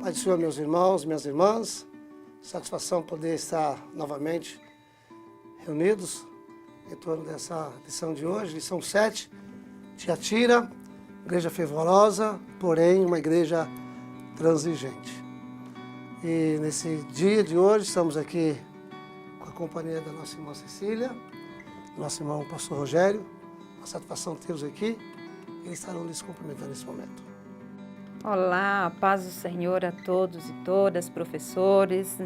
Pai do Senhor, meus irmãos, minhas irmãs, satisfação poder estar novamente reunidos em torno dessa lição de hoje, lição 7, Tiatira, igreja fervorosa, porém uma igreja transigente. E nesse dia de hoje estamos aqui com a companhia da nossa irmã Cecília, nosso irmão pastor Rogério, uma satisfação tê-los aqui, eles estarão lhes cumprimentando nesse momento. Olá, a paz do Senhor a todos e todas, professores.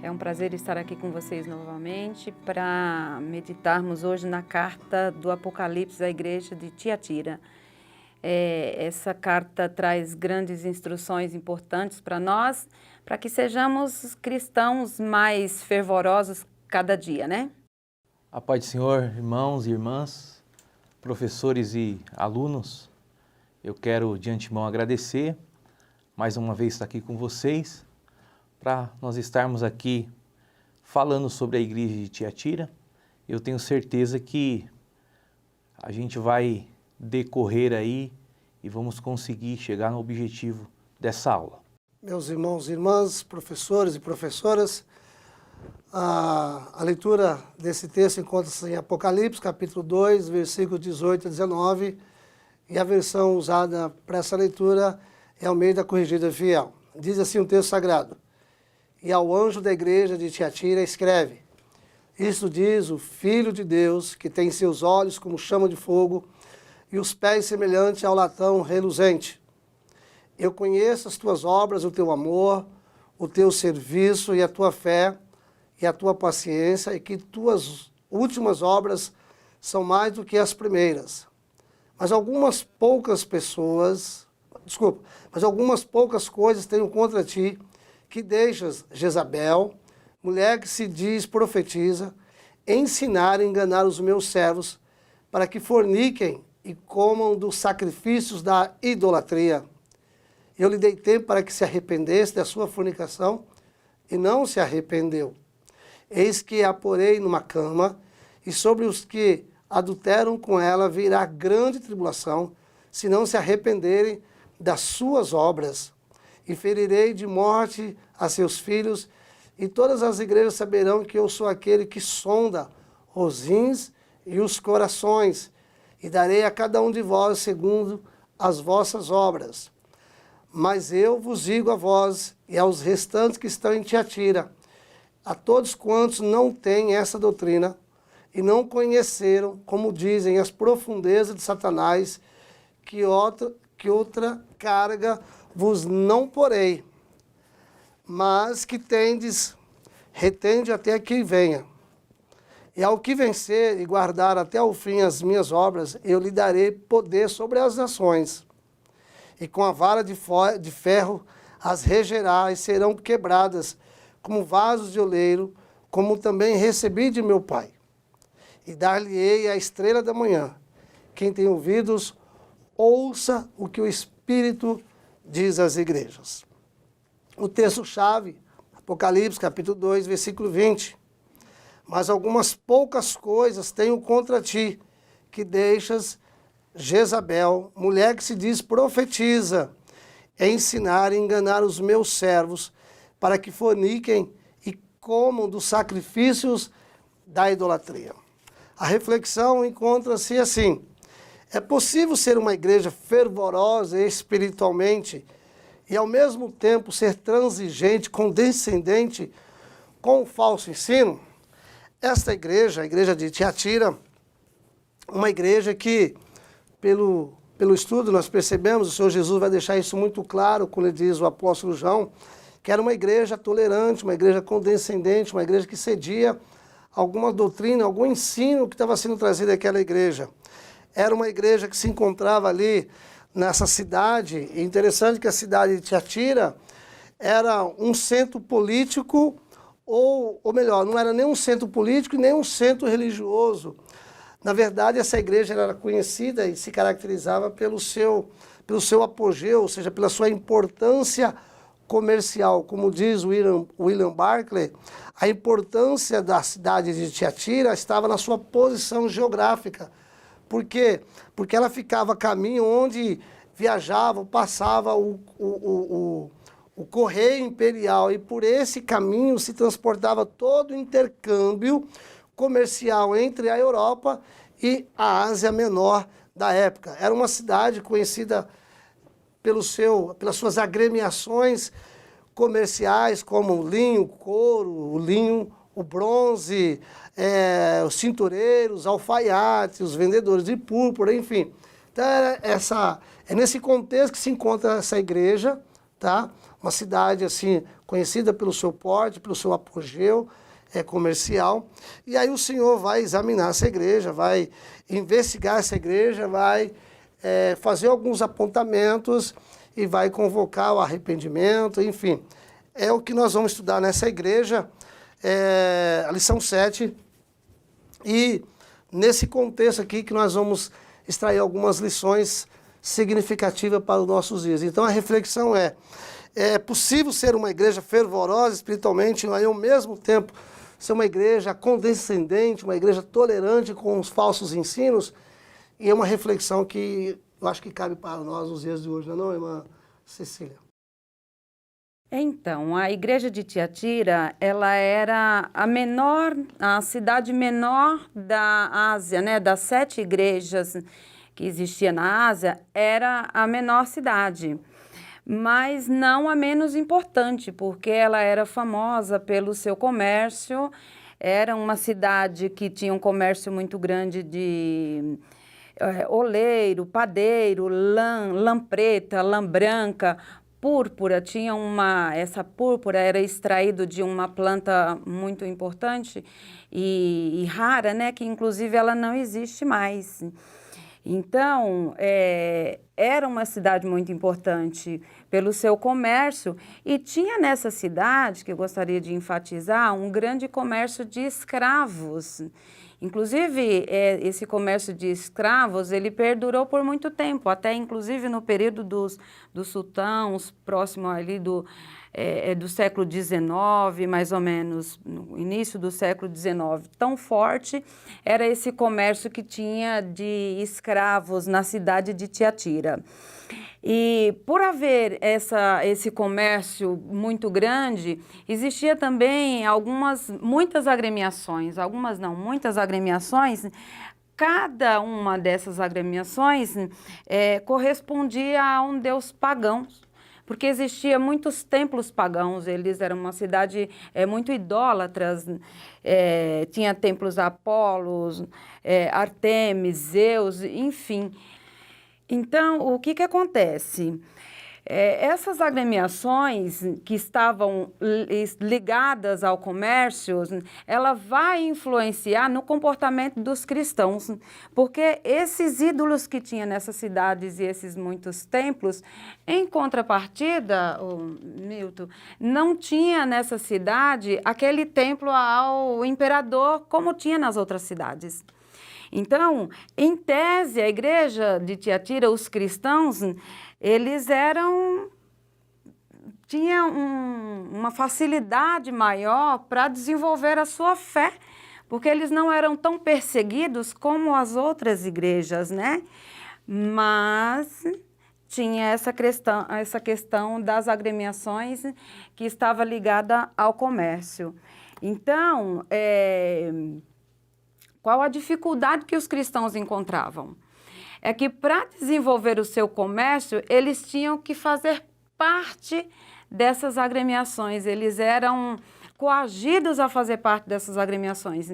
É um prazer estar aqui com vocês novamente para meditarmos hoje na carta do Apocalipse à igreja de Tiatira. Essa carta traz grandes instruções importantes para nós, para que sejamos cristãos mais fervorosos cada dia, né? A paz do Senhor, irmãos e irmãs, professores e alunos. Eu quero de antemão agradecer, mais uma vez estar aqui com vocês, para nós estarmos aqui falando sobre a igreja de Tiatira. Eu tenho certeza que a gente vai decorrer aí e vamos conseguir chegar no objetivo dessa aula. Meus irmãos e irmãs, professores e professoras, a leitura desse texto encontra-se em Apocalipse, capítulo 2, versículos 18 a 19, e a versão usada para essa leitura é Almeida Corrigida Fiel. Diz assim o texto sagrado: E ao anjo da igreja de Tiatira escreve: Isto diz o Filho de Deus, que tem seus olhos como chama de fogo e os pés semelhantes ao latão reluzente. Eu conheço as tuas obras, o teu amor, o teu serviço e a tua fé e a tua paciência, e que tuas últimas obras são mais do que as primeiras. Mas algumas poucas coisas tenho contra ti, que deixas Jezabel, mulher que se diz profetiza, ensinar e enganar os meus servos, para que forniquem e comam dos sacrifícios da idolatria. Eu lhe dei tempo para que se arrependesse da sua fornicação, e não se arrependeu. Eis que a porei numa cama, e sobre os que adulteram com ela virá grande tribulação, se não se arrependerem das suas obras. E ferirei de morte a seus filhos, e todas as igrejas saberão que eu sou aquele que sonda os rins e os corações, e darei a cada um de vós segundo as vossas obras. Mas eu vos digo a vós e aos restantes que estão em Tiatira, a todos quantos não têm essa doutrina, e não conheceram, como dizem, as profundezas de Satanás, que outra carga vos não porei, mas que retende até que venha. E ao que vencer e guardar até o fim as minhas obras, eu lhe darei poder sobre as nações. E com a vara de ferro as regerá e serão quebradas como vasos de oleiro, como também recebi de meu Pai. E dar-lhe-ei a estrela da manhã. Quem tem ouvidos, ouça o que o Espírito diz às igrejas. O texto-chave, Apocalipse, capítulo 2, versículo 20. Mas algumas poucas coisas tenho contra ti, que deixas Jezabel, mulher que se diz profetiza, ensinar e enganar os meus servos, para que forniquem e comam dos sacrifícios da idolatria. A reflexão encontra-se assim: é possível ser uma igreja fervorosa espiritualmente e ao mesmo tempo ser transigente, condescendente com o falso ensino? Esta igreja, a igreja de Tiatira, uma igreja que, pelo estudo, nós percebemos, o Senhor Jesus vai deixar isso muito claro quando ele diz o apóstolo João, que era uma igreja tolerante, uma igreja condescendente, uma igreja que cedia alguma doutrina, algum ensino que estava sendo trazido àquela igreja. Era uma igreja que se encontrava ali nessa cidade. É interessante que a cidade de Tiatira era um centro político, ou melhor, não era nem um centro político e nem um centro religioso. Na verdade, essa igreja era conhecida e se caracterizava pelo seu apogeu, ou seja, pela sua importância comercial. Como diz William Barclay, a importância da cidade de Tiatira estava na sua posição geográfica. Por quê? Porque ela ficava a caminho onde viajava, passava o o correio imperial, e por esse caminho se transportava todo o intercâmbio comercial entre a Europa e a Ásia Menor da época. Era uma cidade conhecida pelas suas agremiações comerciais, como o linho, o couro, o linho, o bronze, os cintureiros, alfaiates, os vendedores de púrpura, enfim. Então, é nesse contexto que se encontra essa igreja, tá? Uma cidade assim conhecida pelo seu porte, pelo seu apogeu comercial. E aí o Senhor vai examinar essa igreja, vai investigar essa igreja, vai fazer alguns apontamentos e vai convocar o arrependimento, enfim. É o que nós vamos estudar nessa igreja, a lição 7. E nesse contexto aqui que nós vamos extrair algumas lições significativas para os nossos dias. Então a reflexão é possível ser uma igreja fervorosa espiritualmente, mas ao mesmo tempo ser uma igreja condescendente, uma igreja tolerante com os falsos ensinos? E é uma reflexão que eu acho que cabe para nós nos dias de hoje, não é, irmã Cecília? Então, a igreja de Tiatira, ela era a cidade menor da Ásia, né? Das 7 igrejas que existia na Ásia, era a menor cidade, mas não a menos importante, porque ela era famosa pelo seu comércio. Era uma cidade que tinha um comércio muito grande de oleiro, padeiro, lã preta, lã branca, púrpura. Essa púrpura era extraído de uma planta muito importante e rara, né, que inclusive ela não existe mais. Então, era uma cidade muito importante pelo seu comércio, e tinha nessa cidade, que eu gostaria de enfatizar, um grande comércio de escravos. Inclusive, esse comércio de escravos, ele perdurou por muito tempo, até inclusive no período dos sultãos, próximo ali do século XIX, mais ou menos, no início do século XIX. Tão forte era esse comércio que tinha de escravos na cidade de Tiatira. E por haver esse comércio muito grande, existia também muitas agremiações, muitas agremiações. Cada uma dessas agremiações correspondia a um deus pagão, porque existia muitos templos pagãos. Eles eram uma cidade muito idólatras, tinha templos a Apolos, Artemis, Zeus, enfim. Então, o que acontece? Essas agremiações que estavam ligadas ao comércio, ela vai influenciar no comportamento dos cristãos, porque esses ídolos que tinha nessas cidades e esses muitos templos, em contrapartida, Milton, não tinha nessa cidade aquele templo ao imperador como tinha nas outras cidades. Então, em tese, a igreja de Tiatira, os cristãos, eles tinham uma facilidade maior para desenvolver a sua fé, porque eles não eram tão perseguidos como as outras igrejas, né? Mas tinha essa questão das agremiações que estava ligada ao comércio. Então, qual a dificuldade que os cristãos encontravam? É que para desenvolver o seu comércio, eles tinham que fazer parte dessas agremiações, eles eram coagidos a fazer parte dessas agremiações.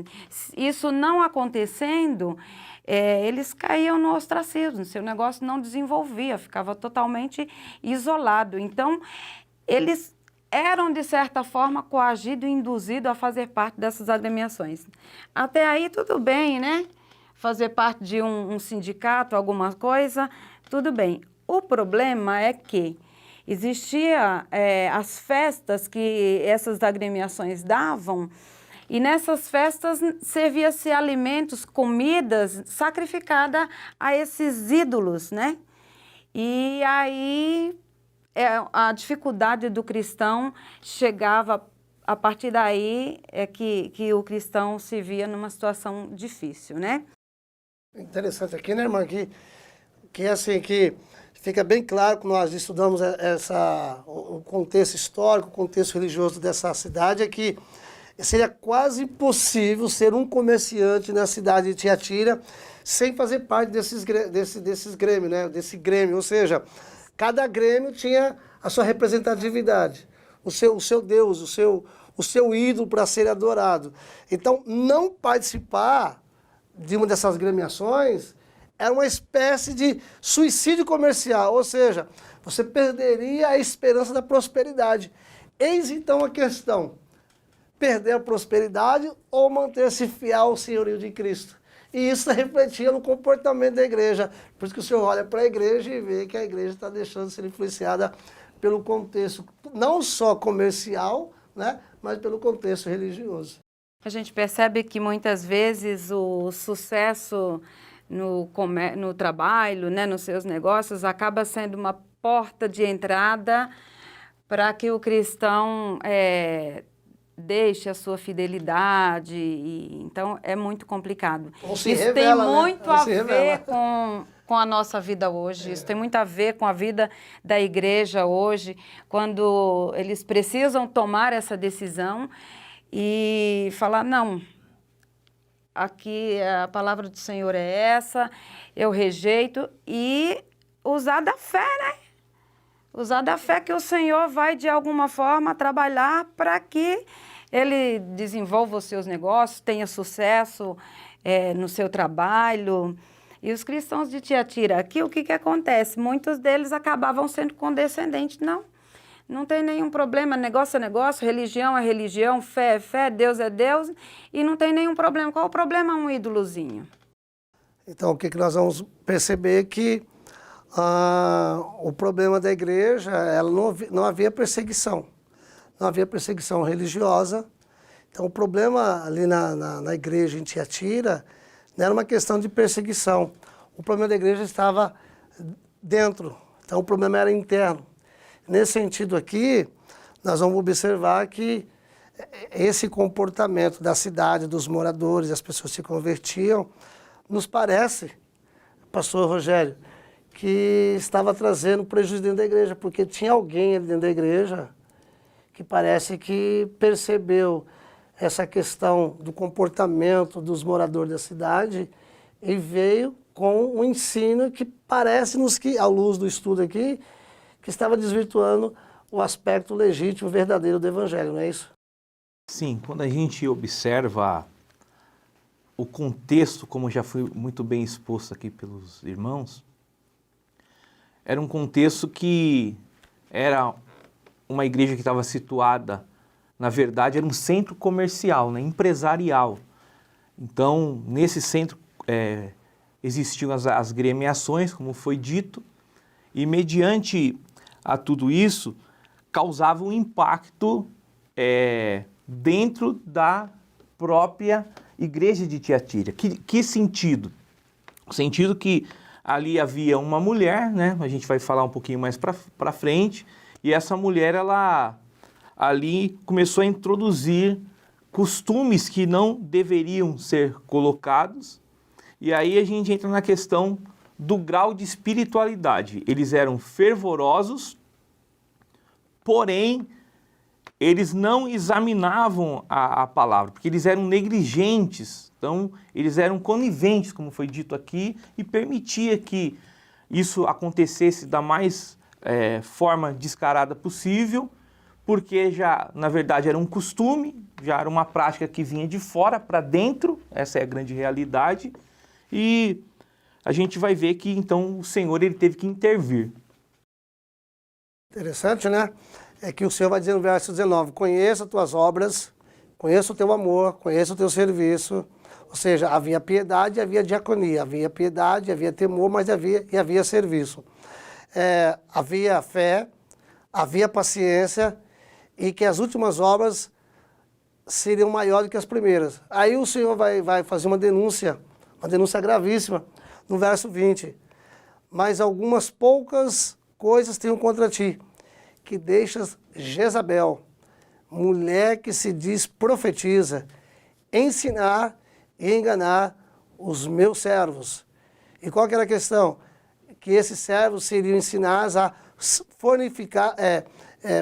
Isso não acontecendo, eles caíam no ostracismo, seu negócio não desenvolvia, ficava totalmente isolado. Então, eles eram, de certa forma, coagidos e induzidos a fazer parte dessas agremiações. Até aí, tudo bem, né? Fazer parte de um sindicato, alguma coisa, tudo bem. O problema é que existia as festas que essas agremiações davam, e nessas festas servia-se alimentos, comidas sacrificadas a esses ídolos, né? E aí a dificuldade do cristão chegava, a partir daí que o cristão se via numa situação difícil, né? Interessante aqui, né, irmã, que assim, que fica bem claro que nós estudamos o contexto histórico, o contexto religioso dessa cidade, é que seria quase impossível ser um comerciante na cidade de Tiatira sem fazer parte desses grêmios, né? Desse grêmio, ou seja, cada grêmio tinha a sua representatividade, o seu Deus, o seu ídolo para ser adorado. Então, não participar de uma dessas gremiações era uma espécie de suicídio comercial, ou seja, você perderia a esperança da prosperidade. Eis então a questão: perder a prosperidade ou manter-se fiel ao senhorio de Cristo. E isso refletia no comportamento da igreja. Por isso que o senhor olha para a igreja e vê que a igreja está deixando de ser influenciada pelo contexto não só comercial, né, mas pelo contexto religioso. A gente percebe que muitas vezes o sucesso no trabalho, né, nos seus negócios, acaba sendo uma porta de entrada para que o cristão deixe a sua fidelidade. Então, é muito complicado. Isso revela, tem muito a ver com a nossa vida hoje. Isso tem muito a ver com a vida da igreja hoje, quando eles precisam tomar essa decisão e falar, não, aqui a palavra do Senhor é essa, eu rejeito, e usar da fé, né? Usar da fé que o Senhor vai, de alguma forma, trabalhar para que ele desenvolva os seus negócios, tenha sucesso no seu trabalho. E os cristãos de Tiatira aqui, o que acontece? Muitos deles acabavam sendo condescendentes. Não tem nenhum problema, negócio é negócio, religião é religião, fé é fé, Deus é Deus, e não tem nenhum problema. Qual o problema um ídolozinho? Então, o que nós vamos perceber é que o problema da igreja, não havia perseguição. Não havia perseguição religiosa. Então, o problema ali na igreja em Tiatira não era uma questão de perseguição. O problema da igreja estava dentro. Então, o problema era interno. Nesse sentido aqui, nós vamos observar que esse comportamento da cidade, dos moradores, das pessoas que se convertiam, nos parece, pastor Rogério, que estava trazendo prejuízo dentro da igreja, porque tinha alguém ali dentro da igreja que parece que percebeu essa questão do comportamento dos moradores da cidade e veio com um ensino que parece-nos que, à luz do estudo aqui, que estava desvirtuando o aspecto legítimo, verdadeiro do Evangelho, não é isso? Sim, quando a gente observa o contexto, como já foi muito bem exposto aqui pelos irmãos, era um contexto que era uma igreja que estava situada, na verdade, era um centro comercial, né, empresarial. Então, nesse centro existiam as gremiações, como foi dito, e mediante a tudo isso, causava um impacto dentro da própria igreja de Tiatira. Que sentido? O sentido que ali havia uma mulher, né? A gente vai falar um pouquinho mais para frente, e essa mulher, ela ali começou a introduzir costumes que não deveriam ser colocados, e aí a gente entra na questão do grau de espiritualidade. Eles eram fervorosos, porém, eles não examinavam a palavra, porque eles eram negligentes, então eles eram coniventes, como foi dito aqui, e permitia que isso acontecesse da mais forma descarada possível, porque já, na verdade, era um costume, já era uma prática que vinha de fora para dentro, essa é a grande realidade, e a gente vai ver que, então, o Senhor ele teve que intervir. Interessante, né? É que o Senhor vai dizer no verso 19, conheça as tuas obras, conheça o teu amor, conheça o teu serviço. Ou seja, havia piedade e havia diaconia. Havia piedade, havia temor, mas havia serviço. Havia fé, havia paciência e que as últimas obras seriam maiores que as primeiras. Aí o Senhor vai fazer uma denúncia gravíssima, no verso 20. Mas algumas poucas coisas tenho contra ti, que deixas Jezabel, mulher que se diz profetiza, ensinar e enganar os meus servos. E qual que era a questão? que esses servos seriam ensinados a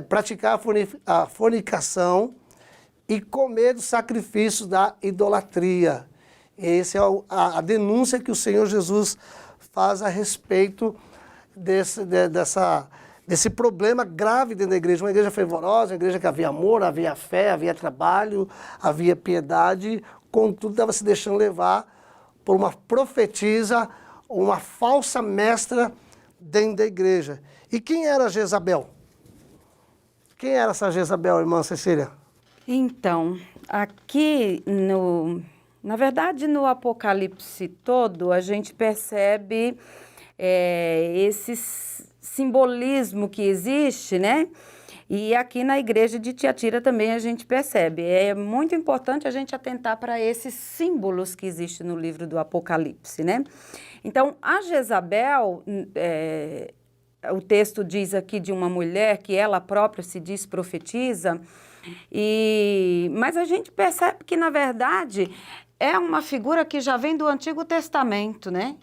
praticar a fornicação e comer dos sacrifícios da idolatria. Essa é a denúncia que o Senhor Jesus faz a respeito desse problema grave dentro da igreja. Uma igreja fervorosa, uma igreja que havia amor, havia fé, havia trabalho, havia piedade, contudo estava se deixando levar por uma profetisa, uma falsa mestra dentro da igreja. E quem era Jezabel? Quem era essa Jezabel, irmã Cecília? Então, aqui na verdade, no Apocalipse todo, a gente percebe esse simbolismo que existe, né? E aqui na igreja de Tiatira também a gente percebe. É muito importante a gente atentar para esses símbolos que existem no livro do Apocalipse, né? Então, a Jezabel, o texto diz aqui de uma mulher que ela própria se diz profetiza, mas a gente percebe que, na verdade, é uma figura que já vem do Antigo Testamento, né?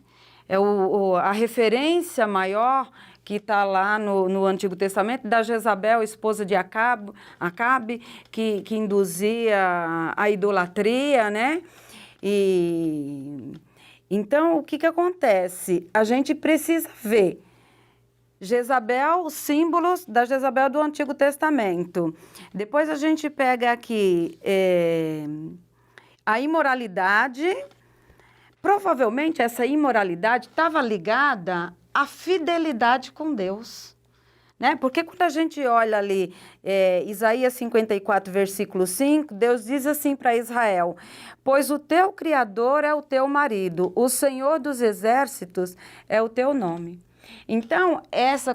É a referência maior que está lá no Antigo Testamento, da Jezabel, esposa de Acabe, que induzia a idolatria, né? Então, o que acontece? A gente precisa ver Jezabel, os símbolos da Jezabel do Antigo Testamento. Depois a gente pega aqui a imoralidade. Provavelmente essa imoralidade estava ligada à fidelidade com Deus, né? Porque quando a gente olha ali, Isaías 54, versículo 5, Deus diz assim para Israel: pois o teu Criador é o teu marido, o Senhor dos exércitos é o teu nome. Então,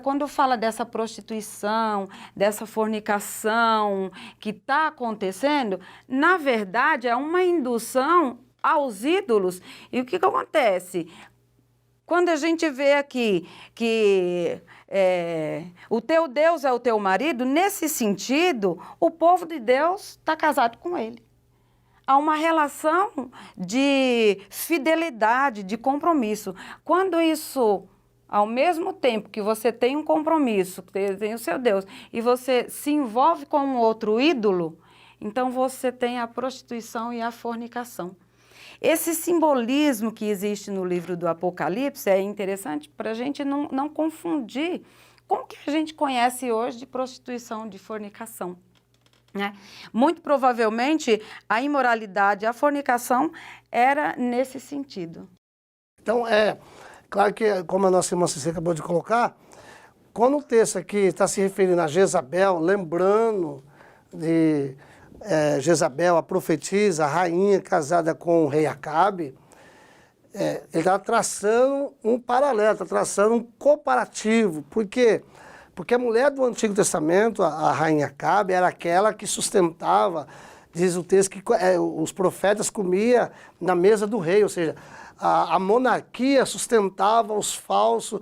quando fala dessa prostituição, dessa fornicação que está acontecendo, na verdade é uma indução aos ídolos. E o que acontece? Quando a gente vê aqui que o teu Deus é o teu marido, nesse sentido, o povo de Deus está casado com ele. Há uma relação de fidelidade, de compromisso. Quando isso, ao mesmo tempo que você tem um compromisso, tem o seu Deus, e você se envolve com um outro ídolo, então você tem a prostituição e a fornicação. Esse simbolismo que existe no livro do Apocalipse é interessante para a gente não confundir com o que a gente conhece hoje de prostituição, de fornicação, né? Muito provavelmente a imoralidade, a fornicação era nesse sentido. Então, claro que, como a nossa irmã Cecília acabou de colocar, quando o texto aqui está se referindo a Jezabel, lembrando de Jezabel, a profetisa, a rainha casada com o rei Acabe, ele está traçando um paralelo, está traçando um comparativo. Por quê? Porque a mulher do Antigo Testamento, a rainha Acabe, era aquela que sustentava, diz o texto, que os profetas comiam na mesa do rei, ou seja, a monarquia sustentava os falsos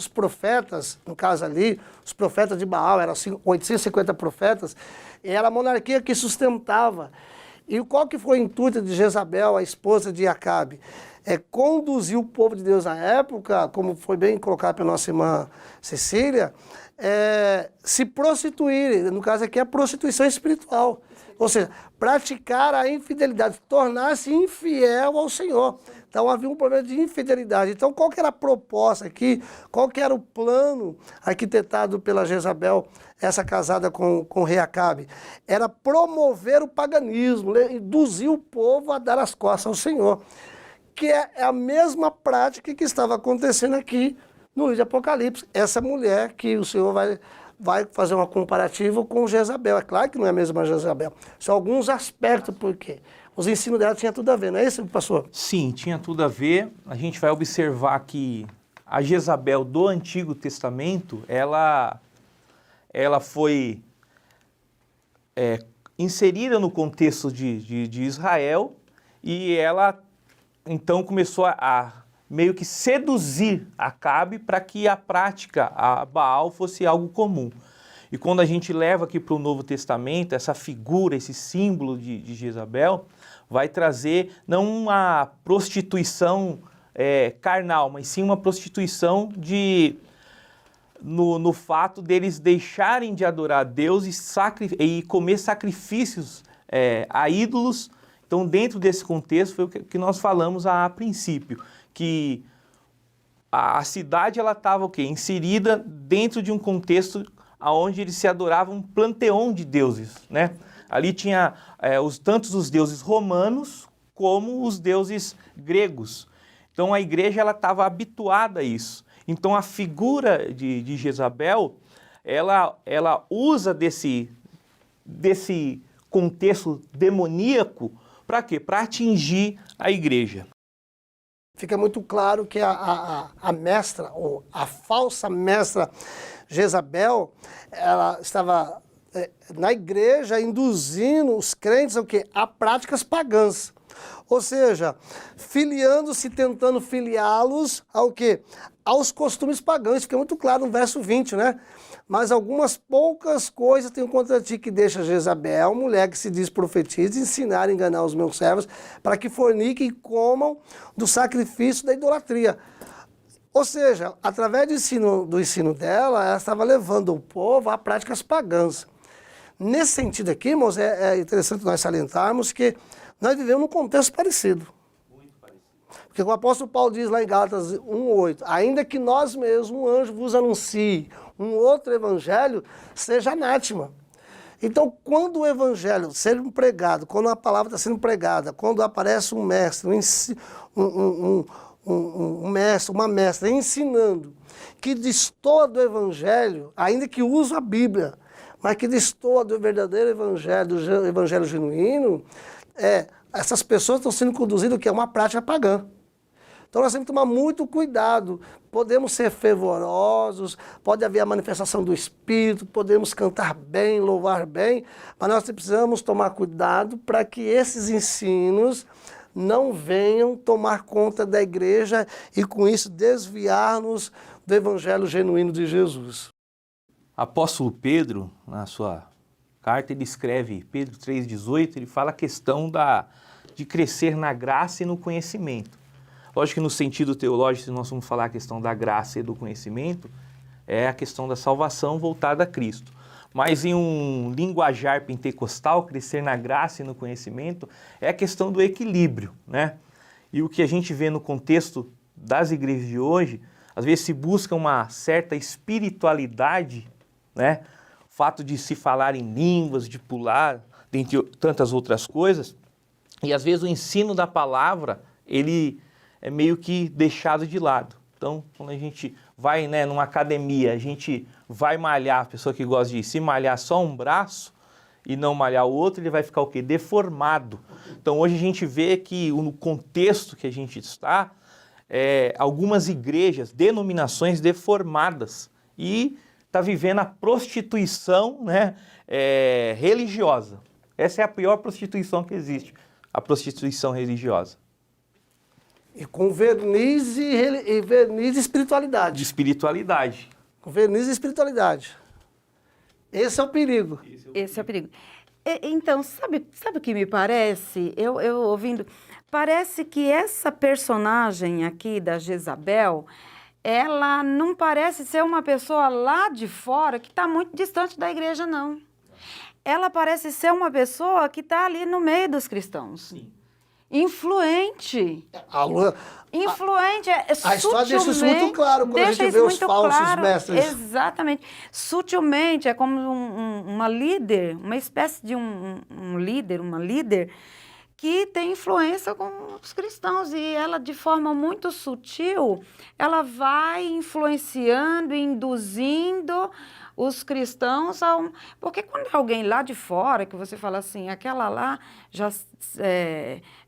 profetas, no caso ali, os profetas de Baal, eram 850 profetas, e era a monarquia que sustentava. E qual que foi o intuito de Jezabel, a esposa de Acabe? Conduzir o povo de Deus na época, como foi bem colocado pela nossa irmã Cecília, se prostituir, no caso aqui é a prostituição espiritual. Ou seja, praticar a infidelidade, tornar-se infiel ao Senhor. Então havia um problema de infidelidade. Então qual que era a proposta aqui? Qual que era o plano arquitetado pela Jezabel, essa casada com o rei Acabe? Era promover o paganismo, induzir o povo a dar as costas ao Senhor. Que é a mesma prática que estava acontecendo aqui no livro de Apocalipse. Essa mulher que o Senhor vai fazer uma comparativa com Jezabel. É claro que não é a mesma Jezabel. São alguns aspectos, porque os ensinos dela tinham tudo a ver, não é isso, pastor? Sim, tinha tudo a ver. A gente vai observar que a Jezabel do Antigo Testamento, ela foi inserida no contexto de Israel, e ela então começou a meio que seduzir Acabe para que a prática a Baal fosse algo comum. E quando a gente leva aqui para o Novo Testamento, essa figura, esse símbolo de Jezabel, vai trazer não uma prostituição carnal, mas sim uma prostituição no fato deles deixarem de adorar a Deus e comer sacrifícios a ídolos. Então, dentro desse contexto, foi o que nós falamos a princípio, que a cidade estava o quê? Inserida dentro de um contexto onde eles se adoravam um panteão de deuses, né? Ali tinha tanto os deuses romanos como os deuses gregos. Então a igreja estava habituada a isso. Então a figura de Jezabel, ela usa desse contexto demoníaco para quê? Para atingir a igreja. Fica muito claro que a mestra, ou a falsa mestra Jezabel, ela estava na igreja induzindo os crentes ao quê? A práticas pagãs. Ou seja, filiando-se, tentando filiá-los ao quê? Aos costumes pagãos. Fica muito claro no verso 20, né? Mas algumas poucas coisas tenho contra ti que deixa Jezabel, mulher que se diz profetiza, ensinar e enganar os meus servos, para que forniquem e comam do sacrifício da idolatria. Ou seja, através do ensino dela, ela estava levando o povo a práticas pagãs. Nesse sentido aqui, irmãos, é interessante nós salientarmos que nós vivemos num contexto parecido. Muito parecido. Porque o apóstolo Paulo diz lá em Gálatas 1:8, ainda que nós mesmos, um anjo vos anuncie um outro evangelho, seja anátema. Então, quando o evangelho sendo pregado, quando a palavra está sendo pregada, quando aparece um mestre, um mestre, uma mestra ensinando, que destoa do evangelho, ainda que usa a Bíblia, mas que destoa do verdadeiro evangelho, do evangelho genuíno, essas pessoas estão sendo conduzidas que é uma prática pagã. Então nós temos que tomar muito cuidado. Podemos ser fervorosos, pode haver a manifestação do Espírito, podemos cantar bem, louvar bem, mas nós precisamos tomar cuidado para que esses ensinos não venham tomar conta da igreja e com isso desviar-nos do evangelho genuíno de Jesus. Apóstolo Pedro, na sua carta, ele escreve, Pedro 3,18, ele fala a questão de crescer na graça e no conhecimento. Lógico que no sentido teológico, se nós vamos falar a questão da graça e do conhecimento, é a questão da salvação voltada a Cristo. Mas em um linguajar pentecostal, crescer na graça e no conhecimento é a questão do equilíbrio, né? E o que a gente vê no contexto das igrejas de hoje, às vezes se busca uma certa espiritualidade, né? O fato de se falar em línguas, de pular, dentre tantas outras coisas, e às vezes o ensino da palavra, ele é meio que deixado de lado. Então, quando a gente vai, né, numa academia, a gente vai malhar, a pessoa que gosta de se malhar só um braço e não malhar o outro, ele vai ficar o quê? Deformado. Então, hoje a gente vê que no contexto que a gente está, algumas igrejas, denominações deformadas e está vivendo a prostituição, né, religiosa. Essa é a pior prostituição que existe, a prostituição religiosa. E com verniz e verniz de espiritualidade. De espiritualidade. Com verniz de espiritualidade. Esse é o perigo. Esse é o perigo. Então, sabe o que me parece? Eu ouvindo, parece que essa personagem aqui da Jezabel, ela não parece ser uma pessoa lá de fora que está muito distante da igreja, não. Ela parece ser uma pessoa que está ali no meio dos cristãos. Sim. Influente. Influente, a história deixa isso muito claro quando a gente vê os falsos mestres. Exatamente. Sutilmente, é como uma líder, uma espécie de um líder, uma líder que tem influência com os cristãos e ela, de forma muito sutil, ela vai influenciando, induzindo os cristãos porque quando é alguém lá de fora, que você fala assim, aquela lá já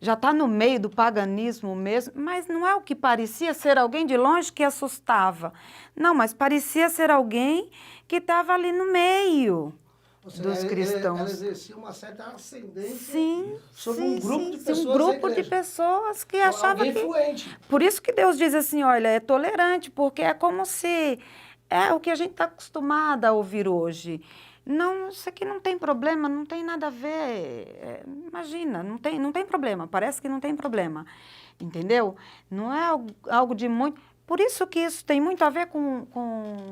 está no meio do paganismo mesmo, mas não é o que parecia ser alguém de longe que assustava. Não, mas parecia ser alguém que estava ali no meio dos cristãos. Ela exercia uma certa ascendência sobre um grupo de pessoas. Um grupo de pessoas que achavam que... Influente. Por isso que Deus diz assim, olha, é tolerante, porque é como se... É o que a gente está acostumada a ouvir hoje. Não, isso aqui não tem problema, não tem nada a ver. Imagina, não tem problema, parece que não tem problema. entendeu? Não é algo de muito... Por isso que isso tem muito a ver com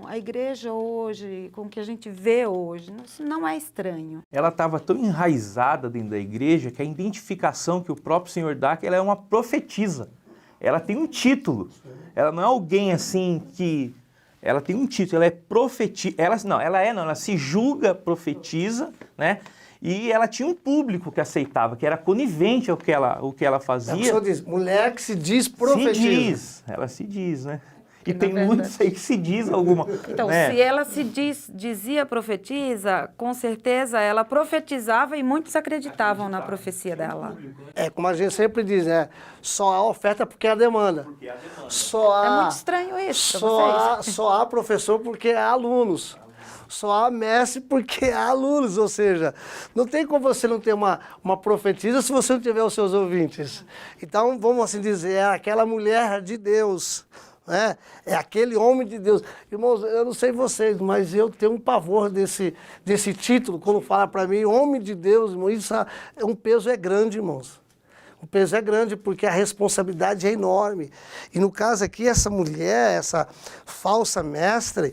a igreja hoje, com o que a gente vê hoje. Isso não é estranho. Ela estava tão enraizada dentro da igreja que a identificação que o próprio Senhor dá, que ela é uma profetisa. Ela tem um título. Ela não é alguém assim que... Ela tem um título, ela é profetisa. Ela se julga profetisa, né? E ela tinha um público que aceitava, que era conivente ao que ela fazia. A pessoa diz, mulher que se diz profetiza. Ela se diz, né? E tem muitos aí que se diz alguma... Então, né? se ela dizia profetiza, com certeza ela profetizava e muitos acreditavam na profecia dela. É como a gente sempre diz, né? Só há oferta porque há demanda. É muito estranho isso para vocês. Só há professor porque há alunos. Só há mestre porque há alunos, ou seja, não tem como você não ter uma profetisa se você não tiver os seus ouvintes. Então, vamos assim dizer, é aquela mulher de Deus, né? É aquele homem de Deus. Irmãos, eu não sei vocês, mas eu tenho um pavor desse título, quando fala para mim, homem de Deus, irmão, isso um peso é grande, irmãos. O peso é grande porque a responsabilidade é enorme. E no caso aqui, essa mulher, essa falsa mestra,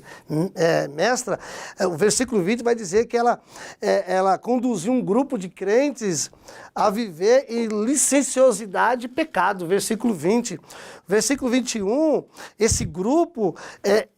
o versículo 20 vai dizer que ela conduziu um grupo de crentes a viver em licenciosidade e pecado. Versículo 20. Versículo 21, esse grupo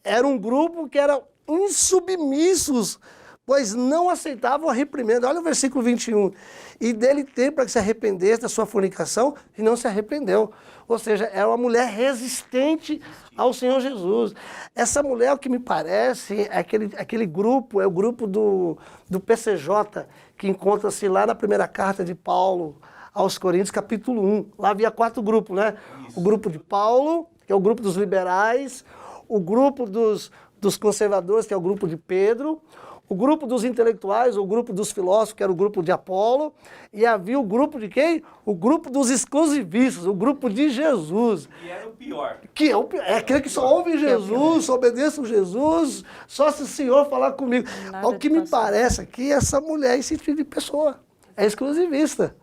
era um grupo que era insubmissos, pois não aceitavam a reprimenda. Olha o versículo 21. E dele tem para que se arrependesse da sua fornicação e não se arrependeu. Ou seja, era uma mulher resistente ao Senhor Jesus. Essa mulher, o que me parece, é aquele grupo, é o grupo do PCJ, que encontra-se lá na primeira carta de Paulo aos Coríntios, capítulo 1. Lá havia 4 grupos, né? Isso. O grupo de Paulo, que é o grupo dos liberais, o grupo dos conservadores, que é o grupo de Pedro, o grupo dos intelectuais, o grupo dos filósofos, que era o grupo de Apolo, e havia o grupo de quem? O grupo dos exclusivistas, o grupo de Jesus. E era o pior. Que é, é aquele que só ouve Jesus, só obedece a Jesus, só se o Senhor falar comigo. O que me parece aqui, essa mulher, esse tipo de pessoa, é exclusivista.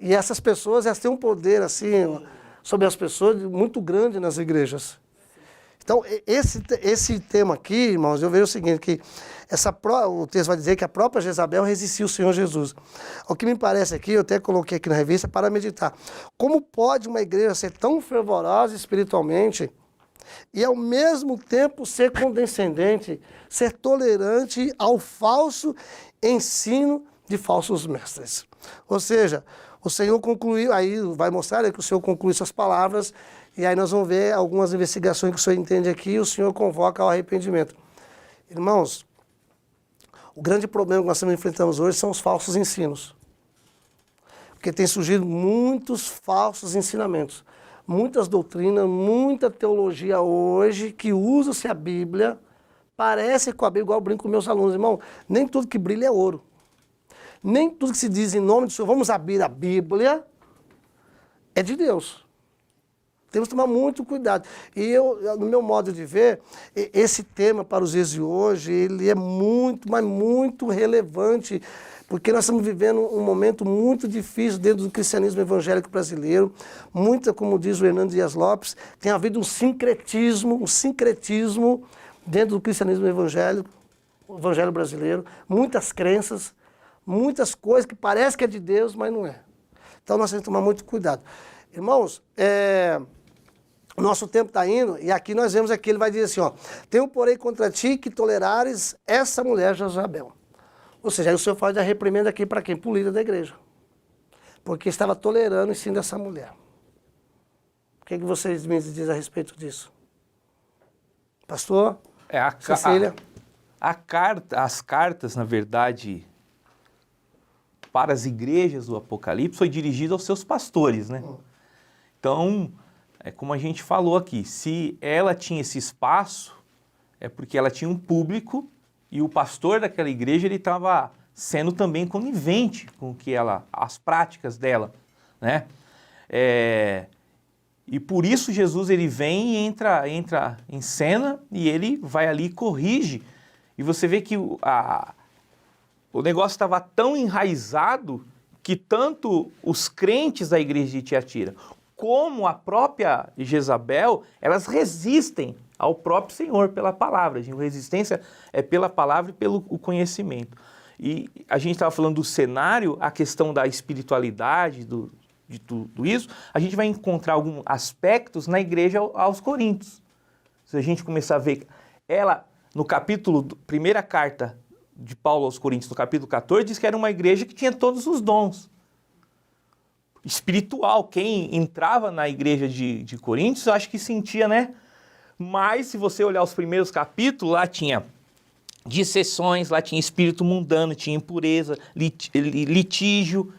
E essas pessoas, elas têm um poder, assim, sobre as pessoas muito grande nas igrejas. Então, esse tema aqui, irmãos, eu vejo o seguinte, que o texto vai dizer que a própria Jezabel resistiu ao Senhor Jesus. O que me parece aqui, eu até coloquei aqui na revista para meditar. Como pode uma igreja ser tão fervorosa espiritualmente e ao mesmo tempo ser condescendente, ser tolerante ao falso ensino de falsos mestres? Ou seja, o Senhor concluiu, aí vai mostrar que o Senhor conclui suas palavras. E aí nós vamos ver algumas investigações que o senhor entende aqui e o senhor convoca ao arrependimento. Irmãos, o grande problema que nós enfrentamos hoje são os falsos ensinos. Porque tem surgido muitos falsos ensinamentos, muitas doutrinas, muita teologia hoje que usa-se a Bíblia, parece com a Bíblia, igual eu brinco com meus alunos, irmão, nem tudo que brilha é ouro. Nem tudo que se diz em nome do Senhor, vamos abrir a Bíblia, é de Deus. Temos que tomar muito cuidado. E eu, no meu modo de ver, esse tema para os dias de hoje, ele é muito, mas muito relevante, porque nós estamos vivendo um momento muito difícil dentro do cristianismo evangélico brasileiro. Muita, como diz o Hernando Dias Lopes, tem havido um sincretismo dentro do cristianismo evangélico, o evangelho brasileiro. Muitas crenças, muitas coisas que parece que é de Deus, mas não é. Então nós temos que tomar muito cuidado. Irmãos, o nosso tempo está indo, e aqui nós vemos aqui, ele vai dizer assim, ó, tenho porém contra ti que tolerares essa mulher Jezabel. Ou seja, aí o Senhor faz a reprimenda aqui para quem? Para o líder da igreja. Porque estava tolerando o ensino dessa mulher. O que vocês me dizem a respeito disso? Pastor? Cecília? As cartas, na verdade, para as igrejas do Apocalipse, foi dirigida aos seus pastores, né? Então, é como a gente falou aqui, se ela tinha esse espaço, é porque ela tinha um público e o pastor daquela igreja ele estava sendo também conivente com que as práticas dela, né? E por isso Jesus ele vem e entra em cena e ele vai ali e corrige. E você vê que o negócio estava tão enraizado que tanto os crentes da igreja de Tiatira como a própria Jezabel, elas resistem ao próprio Senhor pela palavra. A resistência é pela palavra e pelo conhecimento. E a gente estava falando do cenário, a questão da espiritualidade, de tudo isso, a gente vai encontrar alguns aspectos na igreja aos Coríntios. Se a gente começar a ver ela, no capítulo, primeira carta de Paulo aos Coríntios, no capítulo 14, diz que era uma igreja que tinha todos os dons. Espiritual, quem entrava na igreja de Coríntios, eu acho que sentia, né? Mas, se você olhar os primeiros capítulos, lá tinha dissessões, lá tinha espírito mundano, tinha impureza, litígio,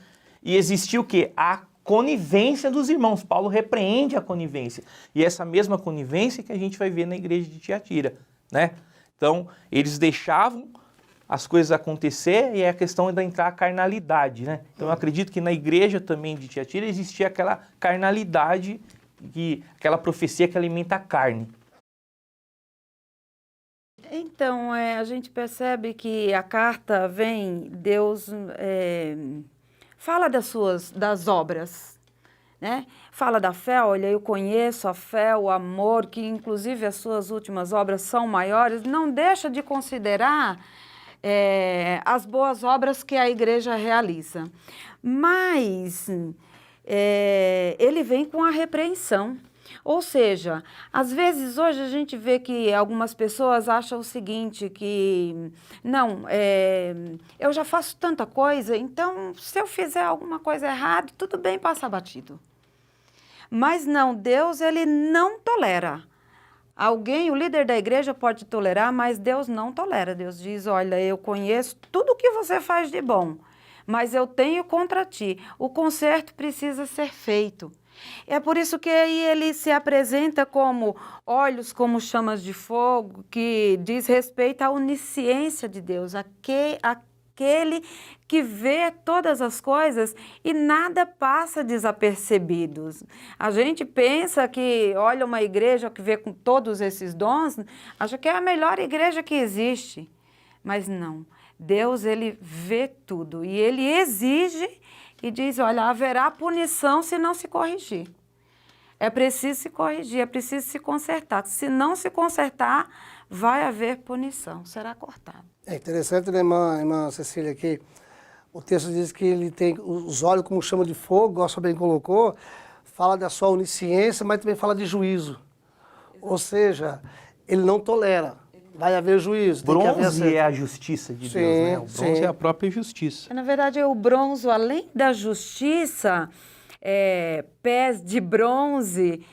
e existia o quê? A conivência dos irmãos. Paulo repreende a conivência. E essa mesma conivência que a gente vai ver na igreja de Tiatira, né? Então, eles deixavam as coisas acontecer e é a questão da entrar a carnalidade, né? Então, eu acredito que na igreja também de Tiatira existia aquela carnalidade, aquela profecia que alimenta a carne. Então, a gente percebe que a carta vem, Deus fala das obras, né? Fala da fé, olha, eu conheço a fé, o amor, que inclusive as suas últimas obras são maiores. Não deixa de considerar as boas obras que a igreja realiza. Mas ele vem com a repreensão. Ou seja, às vezes hoje a gente vê que algumas pessoas acham o seguinte, que não, eu já faço tanta coisa, então se eu fizer alguma coisa errada, tudo bem, passa batido. Mas não, Deus, ele não tolera. Alguém, o líder da igreja pode tolerar, mas Deus não tolera. Deus diz, olha, eu conheço tudo o que você faz de bom, mas eu tenho contra ti. O conserto precisa ser feito. É por isso que aí ele se apresenta como olhos como chamas de fogo, que diz respeito à onisciência de Deus, aquele que vê todas as coisas e nada passa desapercebido. A gente pensa que, olha, uma igreja que vê com todos esses dons, acha que é a melhor igreja que existe. Mas não, Deus, ele vê tudo e ele exige e diz, olha, haverá punição se não se corrigir. É preciso se corrigir, é preciso se consertar. Se não se consertar, vai haver punição, será cortado. É interessante, né, irmã Cecília, que o texto diz que ele tem os olhos como chama de fogo, igual a sua bem colocou, fala da sua onisciência, mas também fala de juízo. Exato. Ou seja, ele não tolera. Vai haver juízo. Bronze é a justiça de Deus, né? O bronze é a própria justiça. Na verdade, o bronze, além da justiça, pés de bronze,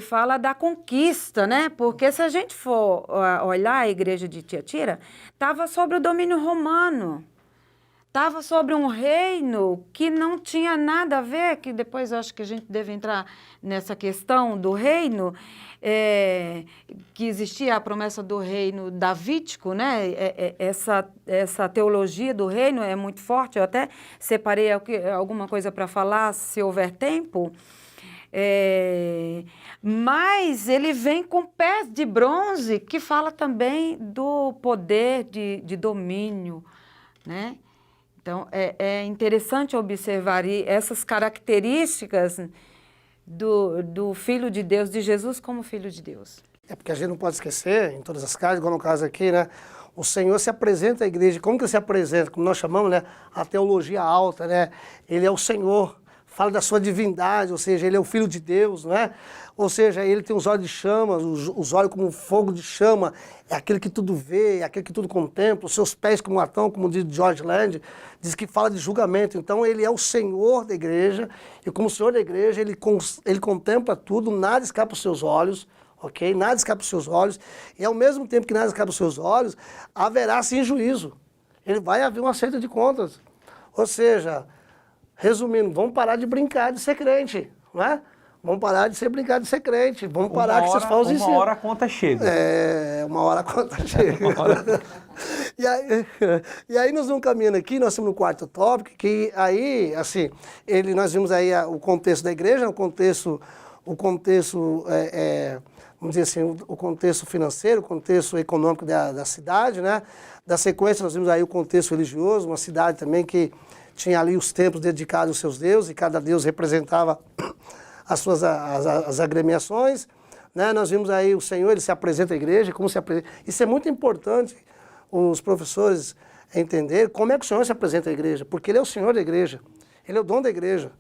fala da conquista, né? Porque se a gente for olhar a igreja de Tiatira, estava sobre o domínio romano. Estava sobre um reino que não tinha nada a ver, que depois eu acho que a gente deve entrar nessa questão do reino, que existia a promessa do reino davídico, né? Essa teologia do reino é muito forte, eu até separei alguma coisa para falar, se houver tempo. Mas ele vem com pés de bronze, que fala também do poder de domínio, né? Então, é interessante observar essas características do Filho de Deus, de Jesus como Filho de Deus. É porque a gente não pode esquecer, em todas as casas, igual no caso aqui, né? O Senhor se apresenta à igreja. Como que ele se apresenta? Como nós chamamos, né? A teologia alta, né? Ele é o Senhor, fala da sua divindade, ou seja, ele é o Filho de Deus, não é? Ou seja, ele tem os olhos de chama, os olhos como um fogo de chama, é aquele que tudo vê, é aquele que tudo contempla, os seus pés como latão, como diz George Land, diz que fala de julgamento. Então ele é o Senhor da igreja, e como Senhor da igreja, ele contempla tudo, nada escapa aos seus olhos, ok? Nada escapa aos seus olhos, e ao mesmo tempo que nada escapa aos seus olhos, haverá sim juízo. Ele vai haver uma acerto de contas. Ou seja, resumindo, vamos parar de brincar de ser crente, não é? Vamos parar de brincar de ser crente, vamos parar que vocês falam isso. Uma hora a conta chega. Uma hora a conta chega. E aí nós vamos caminhando aqui, nós estamos no quarto tópico, que aí, assim, nós vimos aí o contexto da igreja, o contexto vamos dizer assim, o contexto financeiro, o contexto econômico da cidade, né? Da sequência nós vimos aí o contexto religioso, uma cidade também que tinha ali os templos dedicados aos seus deuses, e cada deus representava as agremiações, né? Nós vimos aí o Senhor, ele se apresenta à igreja, como se apresenta. Isso é muito importante os professores entenderem como é que o Senhor se apresenta à igreja, porque ele é o Senhor da igreja, ele é o dono da igreja,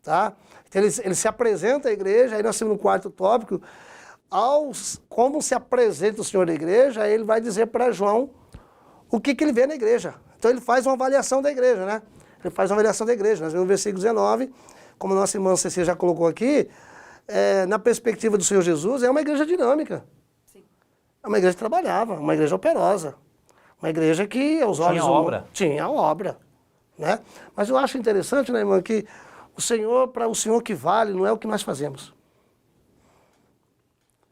tá? Então ele se apresenta à igreja, aí nós temos no quarto tópico, como se apresenta o Senhor da igreja, aí ele vai dizer para João o que ele vê na igreja. Então ele faz uma avaliação da igreja, né? Ele faz uma avaliação da igreja. Nós vemos no versículo 19, como nossa irmã Cecília já colocou aqui, na perspectiva do Senhor Jesus, é uma igreja dinâmica. Sim. É uma igreja que trabalhava, uma igreja operosa. Uma igreja que aos olhos... Tinha obra. Tinha obra, né? Mas eu acho interessante, né, irmã, que o Senhor, para o Senhor que vale, não é o que nós fazemos.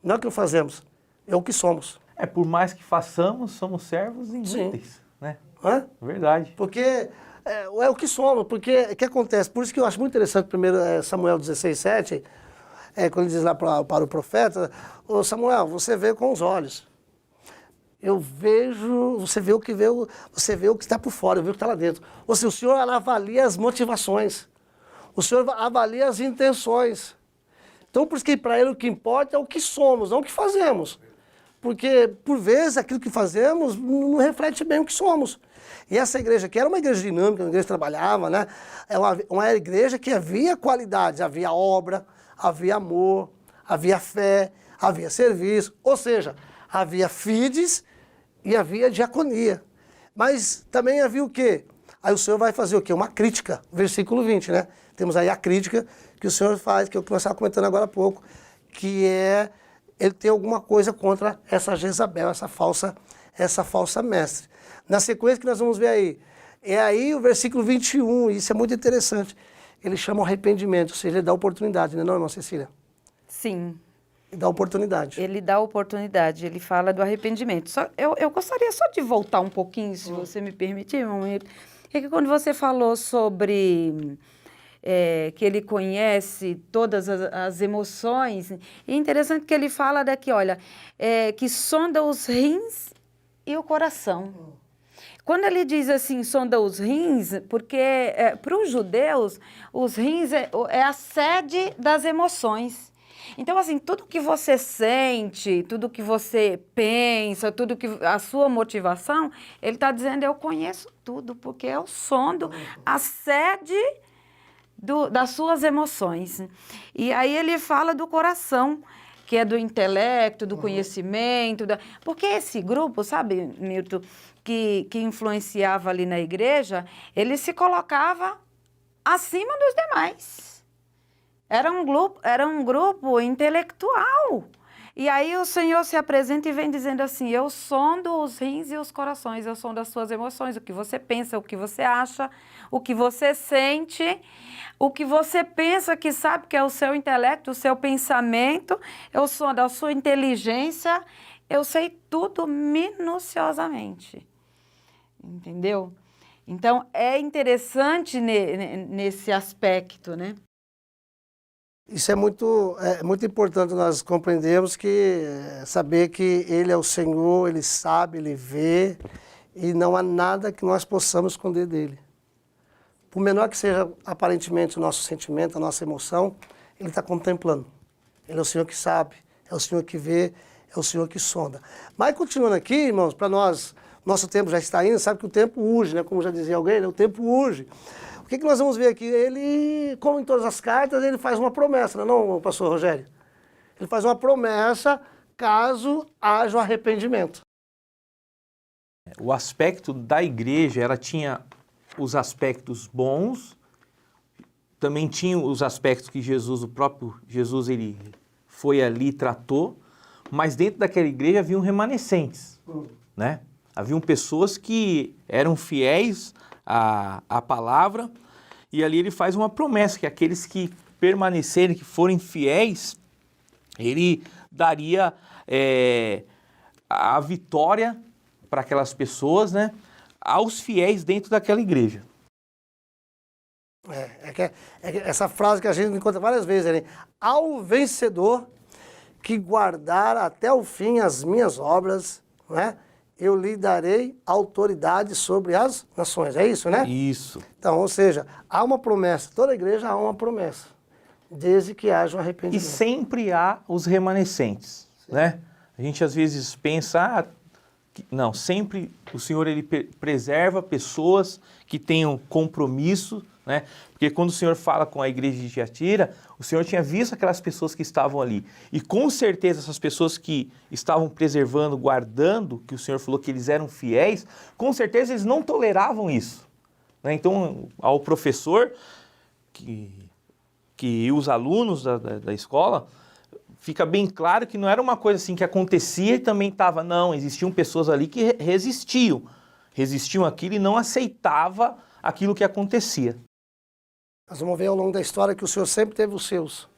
Não é o que fazemos, é o que somos. Por mais que façamos, somos servos inúteis, né? Hã? Verdade. Porque é o que somos, porque o que acontece? Por isso que eu acho muito interessante, primeiro Samuel 16:7, quando ele diz lá para o profeta, ô Samuel, você vê com os olhos. Eu vejo, você vê o que está por fora, eu vejo o que está lá dentro. Ou seja, o Senhor avalia as motivações, o Senhor avalia as intenções. Então, por isso que para ele o que importa é o que somos, não o que fazemos. Porque, por vezes, aquilo que fazemos não reflete bem o que somos. E essa igreja aqui era uma igreja dinâmica, uma igreja que trabalhava, né? É uma igreja que havia qualidades, havia obra, havia amor, havia fé, havia serviço. Ou seja, havia fides e havia diaconia. Mas também havia o quê? Aí o Senhor vai fazer o quê? Uma crítica, versículo 20, né? Temos aí a crítica que o Senhor faz, que é o que nós estávamos comentando agora há pouco, que é ele tem alguma coisa contra essa Jezabel, essa falsa mestre. Na sequência que nós vamos ver aí, é aí o versículo 21, e isso é muito interessante. Ele chama o arrependimento, ou seja, ele dá oportunidade, né, não, irmã Cecília? Sim. Ele dá oportunidade. Ele dá oportunidade, ele fala do arrependimento. Eu gostaria só de voltar um pouquinho, se você me permitir, irmão. É que quando você falou sobre que ele conhece todas as emoções, é interessante que ele fala daqui, olha, que sonda os rins e o coração. Quando ele diz assim, sonda os rins, porque para os judeus, os rins é a sede das emoções. Então, assim, tudo que você sente, tudo que você pensa, tudo que a sua motivação, ele está dizendo, eu conheço tudo, porque eu sondo a sede das suas emoções. E aí ele fala do coração, que é do intelecto, do conhecimento, porque esse grupo, sabe, Milton, que influenciava ali na igreja, ele se colocava acima dos demais. Era um grupo intelectual. E aí o Senhor se apresenta e vem dizendo assim, eu sondo os rins e os corações, eu sondo as suas emoções, o que você pensa, o que você acha, o que você sente, o que você pensa que sabe que é o seu intelecto, o seu pensamento, eu sondo a sua inteligência, eu sei tudo minuciosamente. Entendeu? Então, é interessante nesse aspecto, né? Isso é muito importante nós compreendermos saber que Ele é o Senhor, Ele sabe, Ele vê, e não há nada que nós possamos esconder dEle. Por menor que seja aparentemente o nosso sentimento, a nossa emoção, Ele está contemplando. Ele é o Senhor que sabe, é o Senhor que vê, é o Senhor que sonda. Mas continuando aqui, irmãos, para nós, nosso tempo já está indo, sabe que o tempo urge, né? Como já dizia alguém, né? O tempo urge. O que nós vamos ver aqui? Ele, como em todas as cartas, ele faz uma promessa, não, pastor Rogério? Ele faz uma promessa caso haja o arrependimento. O aspecto da igreja, ela tinha os aspectos bons, também tinha os aspectos que o próprio Jesus, ele foi ali e tratou, mas dentro daquela igreja haviam remanescentes, né? Haviam pessoas que eram fiéis à palavra, e ali ele faz uma promessa, que aqueles que permanecerem, que forem fiéis, ele daria a vitória para aquelas pessoas, né, aos fiéis dentro daquela igreja. Essa frase que a gente encontra várias vezes, né? Ao vencedor que guardar até o fim as minhas obras, né? Eu lhe darei autoridade sobre as nações. É isso, né? Isso. Então, ou seja, há uma promessa. Toda igreja há uma promessa. Desde que haja um E arrependimento. sempre há os remanescentes, né? A gente às vezes pensa, não, sempre o Senhor ele preserva pessoas que tenham compromisso, né? Porque quando o Senhor fala com a igreja de Tiatira, o Senhor tinha visto aquelas pessoas que estavam ali. E com certeza essas pessoas que estavam preservando, guardando, que o Senhor falou que eles eram fiéis, com certeza eles não toleravam isso, né? Então, ao professor que os alunos da escola, fica bem claro que não era uma coisa assim que acontecia e também estava, não, existiam pessoas ali que resistiam àquilo e não aceitavam aquilo que acontecia. Nós vamos ver ao longo da história que o Senhor sempre teve os seus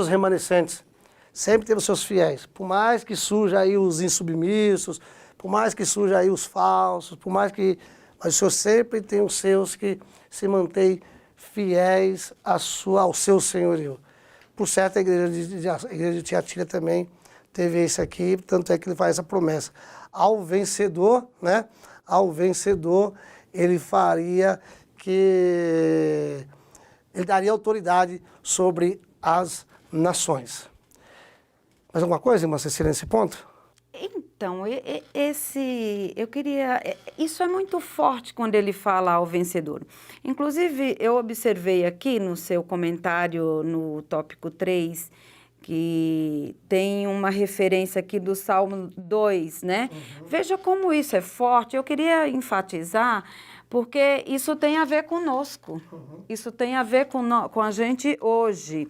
remanescentes, sempre teve os seus fiéis. Por mais que surja aí os insubmissos, por mais que surja aí os falsos, mas o Senhor sempre tem os seus que se mantêm fiéis ao seu senhorio. Por certo, a igreja de Tiatira também teve esse aqui, tanto é que ele faz essa promessa. Ao vencedor, né? Ao vencedor, ele daria autoridade sobre as nações. Mais alguma coisa, irmã Cecília, nesse ponto? Então, isso é muito forte quando ele fala ao vencedor. Inclusive, eu observei aqui no seu comentário no tópico 3, que tem uma referência aqui do Salmo 2, né? Uhum. Veja como isso é forte. Eu queria enfatizar, porque isso tem a ver conosco. Uhum. Isso tem a ver com a gente hoje.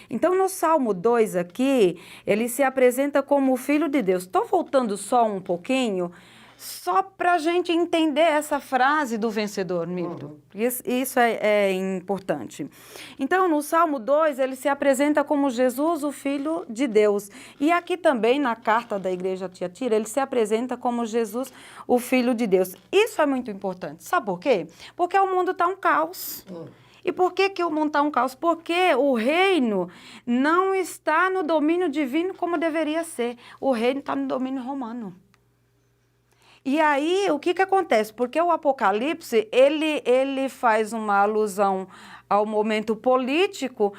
Então, no Salmo 2 aqui, ele se apresenta como o Filho de Deus. Estou voltando só um pouquinho, só para a gente entender essa frase do vencedor, Milton. Uhum. Isso é importante. Então, no Salmo 2, ele se apresenta como Jesus, o Filho de Deus. E aqui também, na carta da igreja de Tiatira, ele se apresenta como Jesus, o Filho de Deus. Isso é muito importante. Sabe por quê? Porque o mundo está um caos. E por que o mundo está um caos? Porque o reino não está no domínio divino como deveria ser. O reino está no domínio romano. E aí, o que acontece? Porque o Apocalipse, ele faz uma alusão ao momento político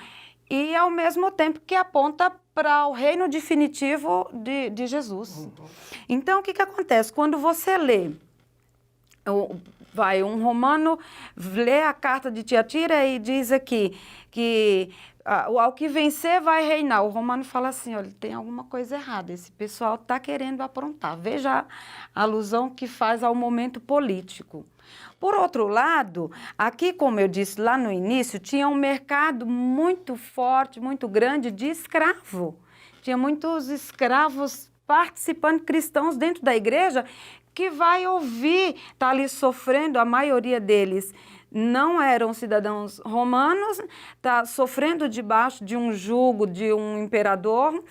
e, ao mesmo tempo, que aponta para o reino definitivo de Jesus. Uhum. Então, o que acontece? Quando você lê... um romano lê a carta de Tiatira e diz aqui que ao que vencer vai reinar. O romano fala assim, olha, tem alguma coisa errada, esse pessoal está querendo aprontar. Veja a alusão que faz ao momento político. Por outro lado, aqui, como eu disse lá no início, tinha um mercado muito forte, muito grande de escravo. Tinha muitos escravos participando, cristãos dentro da igreja, que vai ouvir, está ali sofrendo, a maioria deles não eram cidadãos romanos, está sofrendo debaixo de um jugo de um imperador,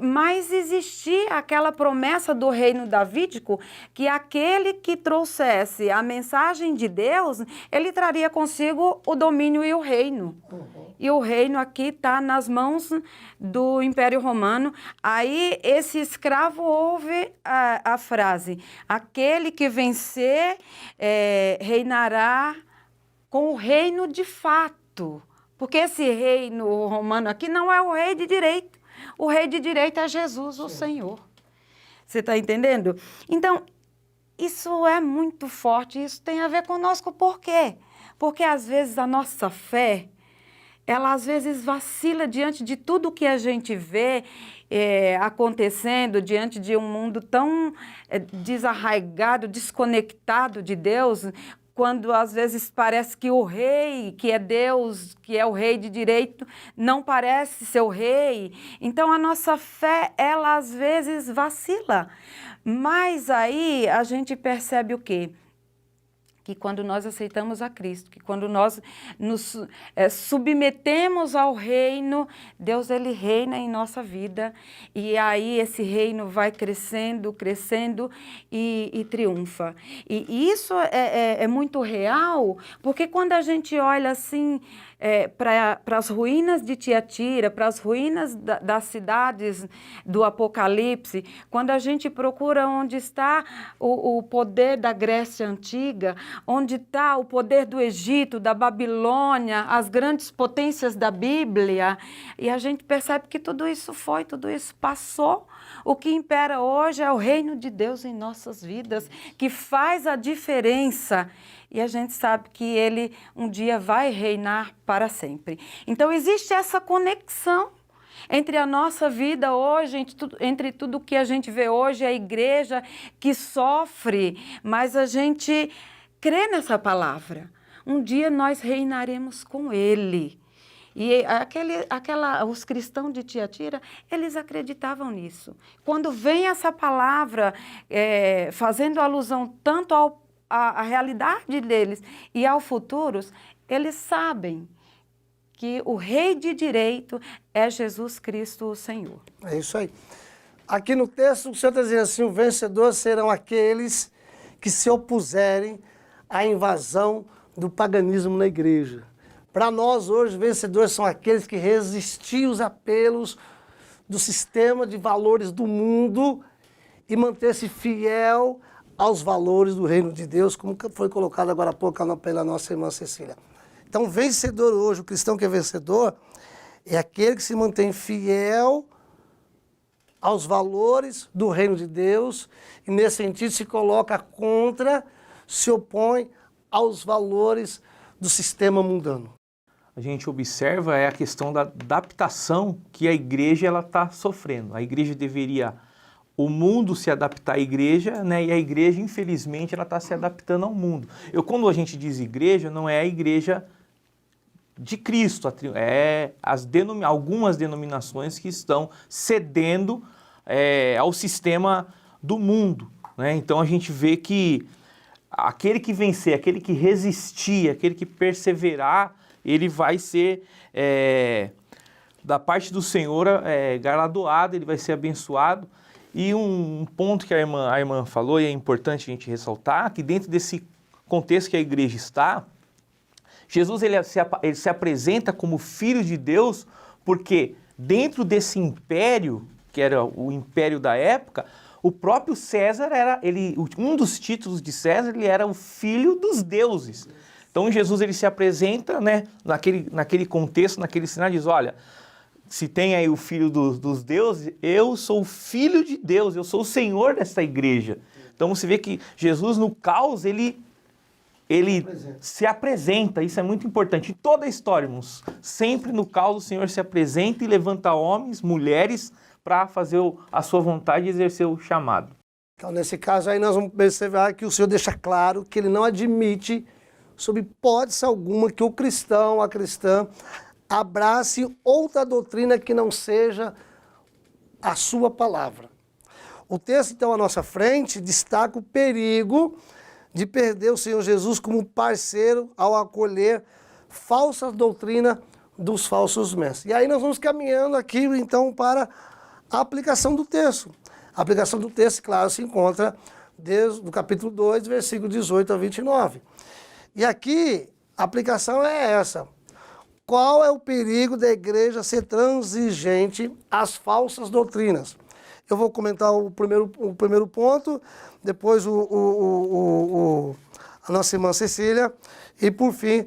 mas existia aquela promessa do reino davídico que aquele que trouxesse a mensagem de Deus, ele traria consigo o domínio e o reino. Uhum. E o reino aqui está nas mãos do Império Romano. Aí esse escravo ouve a frase, aquele que vencer reinará com o reino de fato. Porque esse reino romano aqui não é o rei de direito. O rei de direito é Jesus, o Senhor. Você está entendendo? Então, isso é muito forte, isso tem a ver conosco. Por quê? Porque, às vezes, a nossa fé, ela, às vezes, vacila diante de tudo que a gente vê acontecendo, diante de um mundo tão desarraigado, desconectado de Deus, quando às vezes parece que o rei, que é Deus, que é o rei de direito, não parece ser o rei. Então a nossa fé, ela às vezes vacila. Mas aí a gente percebe o quê? Que quando nós aceitamos a Cristo, que quando nós nos submetemos ao reino, Deus, ele reina em nossa vida. E aí esse reino vai crescendo, crescendo e triunfa. E isso é muito real, porque quando a gente olha assim, para as ruínas de Tiatira, para as ruínas das cidades do Apocalipse, quando a gente procura onde está o poder da Grécia Antiga, onde está o poder do Egito, da Babilônia, as grandes potências da Bíblia, e a gente percebe que tudo isso tudo isso passou. O que impera hoje é o reino de Deus em nossas vidas, que faz a diferença. E a gente sabe que Ele um dia vai reinar para sempre. Então existe essa conexão entre a nossa vida hoje, entre tudo que a gente vê hoje, a igreja que sofre, mas a gente crê nessa palavra. Um dia nós reinaremos com Ele. E os cristãos de Tiatira, eles acreditavam nisso. Quando vem essa palavra fazendo alusão tanto à realidade deles e ao futuro, eles sabem que o Rei de Direito é Jesus Cristo, o Senhor. É isso aí. Aqui no texto, o Senhor está dizendo assim, os vencedores serão aqueles que se opuserem à invasão do paganismo na igreja. Para nós, hoje, vencedores são aqueles que resistiram os apelos do sistema de valores do mundo e manter-se fiel aos valores do reino de Deus, como foi colocado agora há pouco pela nossa irmã Cecília. Então, vencedor hoje, o cristão que é vencedor, é aquele que se mantém fiel aos valores do reino de Deus e, nesse sentido, se coloca contra, se opõe aos valores do sistema mundano. A gente observa a questão da adaptação que a igreja está sofrendo. A igreja deveria, o mundo se adaptar à igreja, né? E a igreja, infelizmente, ela está se adaptando ao mundo. Quando a gente diz igreja, não é a igreja de Cristo, algumas denominações que estão cedendo ao sistema do mundo, né? Então a gente vê que aquele que vencer, aquele que resistir, aquele que perseverar, ele vai ser, da parte do Senhor, galardoado, ele vai ser abençoado. E um ponto que a irmã falou, e é importante a gente ressaltar, que dentro desse contexto que a igreja está, Jesus ele se apresenta como Filho de Deus, porque dentro desse império, que era o império da época, o próprio César um dos títulos de César, ele era o Filho dos deuses. Então Jesus ele se apresenta, né, naquele contexto, naquele cenário, diz, olha, se tem aí o Filho dos deuses, eu sou o Filho de Deus, eu sou o Senhor dessa igreja. Então você vê que Jesus no caos, ele se apresenta, isso é muito importante. Em toda a história, irmãos, sempre no caos o Senhor se apresenta e levanta homens, mulheres, para fazer a sua vontade e exercer o chamado. Então, nesse caso aí, nós vamos perceber que o Senhor deixa claro que ele não admite, sob hipótese alguma, que o cristão, a cristã, abrace outra doutrina que não seja a sua palavra. O texto, então, à nossa frente, destaca o perigo de perder o Senhor Jesus como parceiro ao acolher falsa doutrina dos falsos mestres. E aí nós vamos caminhando aqui, então, para a aplicação do texto. A aplicação do texto, claro, se encontra desde o capítulo 2, versículo 18 a 29. E aqui, a aplicação é essa. Qual é o perigo da igreja ser transigente às falsas doutrinas? Eu vou comentar o primeiro ponto, depois a nossa irmã Cecília e, por fim,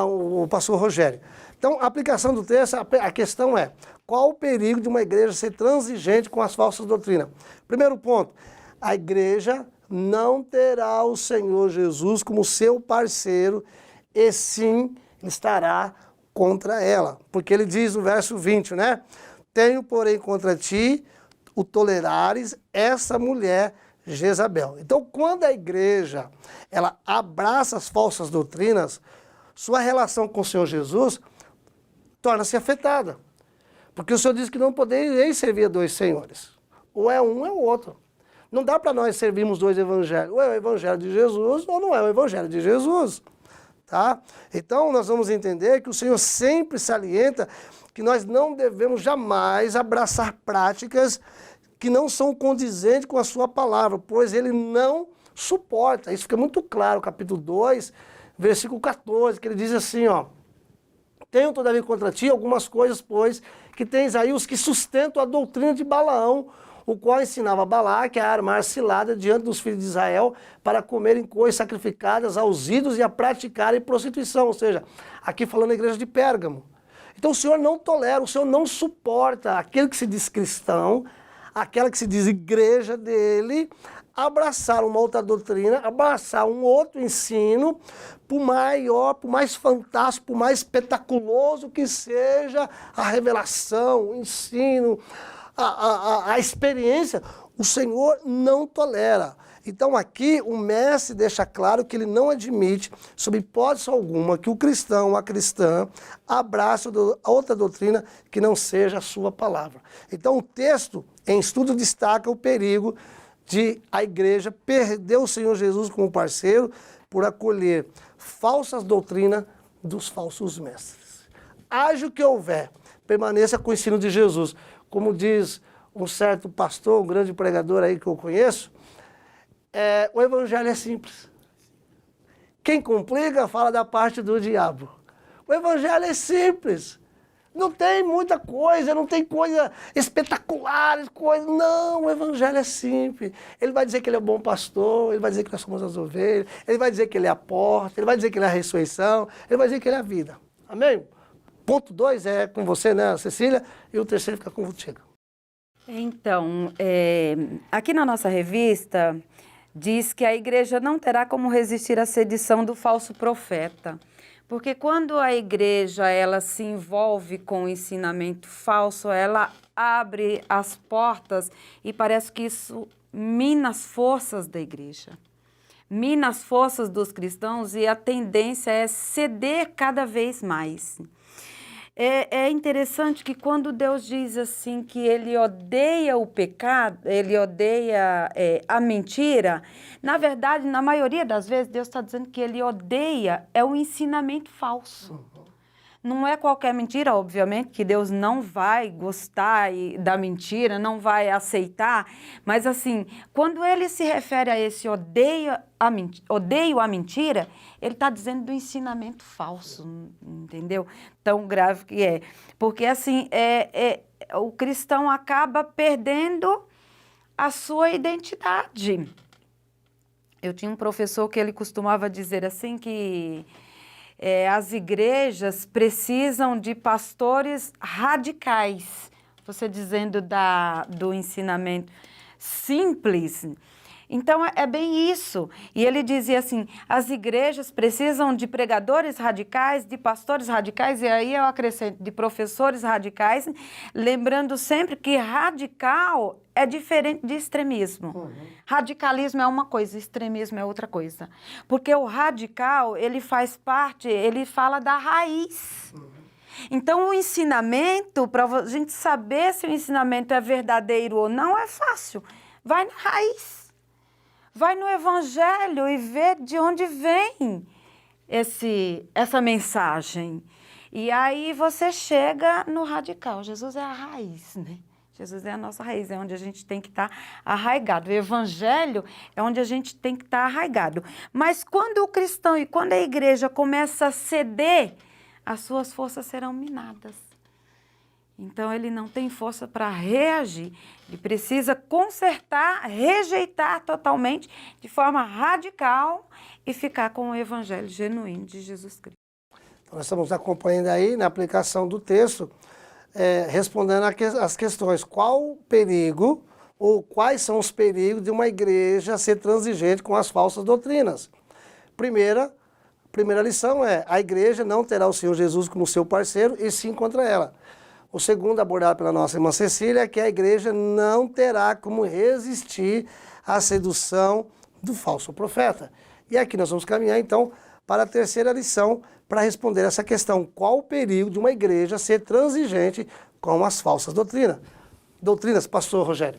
o pastor Rogério. Então, a aplicação do texto, a questão é, qual o perigo de uma igreja ser transigente com as falsas doutrinas? Primeiro ponto, a igreja não terá o Senhor Jesus como seu parceiro, e sim estará contra ela. Porque ele diz no verso 20, né? Tenho, porém, contra ti o tolerares essa mulher Jezabel. Então, quando a igreja ela abraça as falsas doutrinas, sua relação com o Senhor Jesus torna-se afetada. Porque o Senhor diz que não podereis servir a dois senhores. Ou é um, ou é o outro. Não dá para nós servirmos dois evangelhos. Ou é o evangelho de Jesus, ou não é o evangelho de Jesus. Tá? Então, nós vamos entender que o Senhor sempre salienta que nós não devemos jamais abraçar práticas que não são condizentes com a sua palavra, pois ele não suporta. Isso fica muito claro, capítulo 2, versículo 14, que ele diz assim, ó, Tenho todavia contra ti algumas coisas, pois, que tens aí os que sustentam a doutrina de Balaão, o qual ensinava Balaque a armar cilada diante dos filhos de Israel para comerem coisas sacrificadas aos ídolos e a praticarem prostituição. Ou seja, aqui falando da igreja de Pérgamo. Então o Senhor não tolera, o Senhor não suporta aquele que se diz cristão, aquela que se diz igreja dele, abraçar uma outra doutrina, abraçar um outro ensino, por maior, por mais fantástico, por mais espetaculoso que seja a revelação, o ensino, a experiência, o Senhor não tolera. Então aqui o mestre deixa claro que ele não admite, sob hipótese alguma, que o cristão, a cristã, abrace a outra doutrina que não seja a sua palavra. Então o texto em estudo destaca o perigo de a igreja perder o Senhor Jesus como parceiro por acolher falsas doutrinas dos falsos mestres. Haja o que houver, permaneça com o ensino de Jesus. Como diz um certo pastor, um grande pregador aí que eu conheço, o evangelho é simples. Quem complica fala da parte do diabo. O evangelho é simples. Não tem muita coisa, não tem coisa espetacular, coisa. Não, o evangelho é simples. Ele vai dizer que ele é bom pastor, ele vai dizer que nós somos as ovelhas, ele vai dizer que ele é a porta, ele vai dizer que ele é a ressurreição, ele vai dizer que ele é a vida. Amém? Ponto 2 é com você, né, Cecília? E o terceiro fica contigo. Então, aqui na nossa revista, diz que a igreja não terá como resistir à sedição do falso profeta. Porque quando a igreja ela se envolve com o ensinamento falso, ela abre as portas e parece que isso mina as forças da igreja. Mina as forças dos cristãos e a tendência é ceder cada vez mais. É interessante que quando Deus diz assim que ele odeia o pecado, ele odeia a mentira, na verdade, na maioria das vezes, Deus está dizendo que ele odeia o ensinamento falso. Não é qualquer mentira, obviamente, que Deus não vai gostar da mentira, não vai aceitar, mas assim, quando ele se refere a esse odeio a mentira, ele está dizendo do ensinamento falso, entendeu? Tão grave que é. Porque assim, o cristão acaba perdendo a sua identidade. Eu tinha um professor que ele costumava dizer assim que as igrejas precisam de pastores radicais. Você dizendo do ensinamento simples. Então, é bem isso. E ele dizia assim, as igrejas precisam de pregadores radicais, de pastores radicais, e aí eu acrescento, de professores radicais, lembrando sempre que radical é diferente de extremismo. Uhum. Radicalismo é uma coisa, extremismo é outra coisa. Porque o radical, ele faz parte, ele fala da raiz. Uhum. Então, o ensinamento, para a gente saber se o ensinamento é verdadeiro ou não, é fácil. Vai na raiz. Vai no evangelho e vê de onde vem essa mensagem. E aí você chega no radical. Jesus é a raiz, né? Jesus é a nossa raiz, é onde a gente tem que estar arraigado. O evangelho é onde a gente tem que estar arraigado. Mas quando o cristão e quando a igreja começa a ceder, as suas forças serão minadas. Então, ele não tem força para reagir. Ele precisa consertar, rejeitar totalmente, de forma radical, e ficar com o evangelho genuíno de Jesus Cristo. Então, nós estamos acompanhando aí, na aplicação do texto, respondendo as questões. Qual o perigo, ou quais são os perigos de uma igreja ser transigente com as falsas doutrinas? Primeira lição é, a igreja não terá o Senhor Jesus como seu parceiro, e sim contra ela. O segundo, abordado pela nossa irmã Cecília, é que a igreja não terá como resistir à sedução do falso profeta. E aqui nós vamos caminhar, então, para a terceira lição, para responder essa questão. Qual o perigo de uma igreja ser transigente com as falsas doutrinas? Doutrinas, pastor Rogério.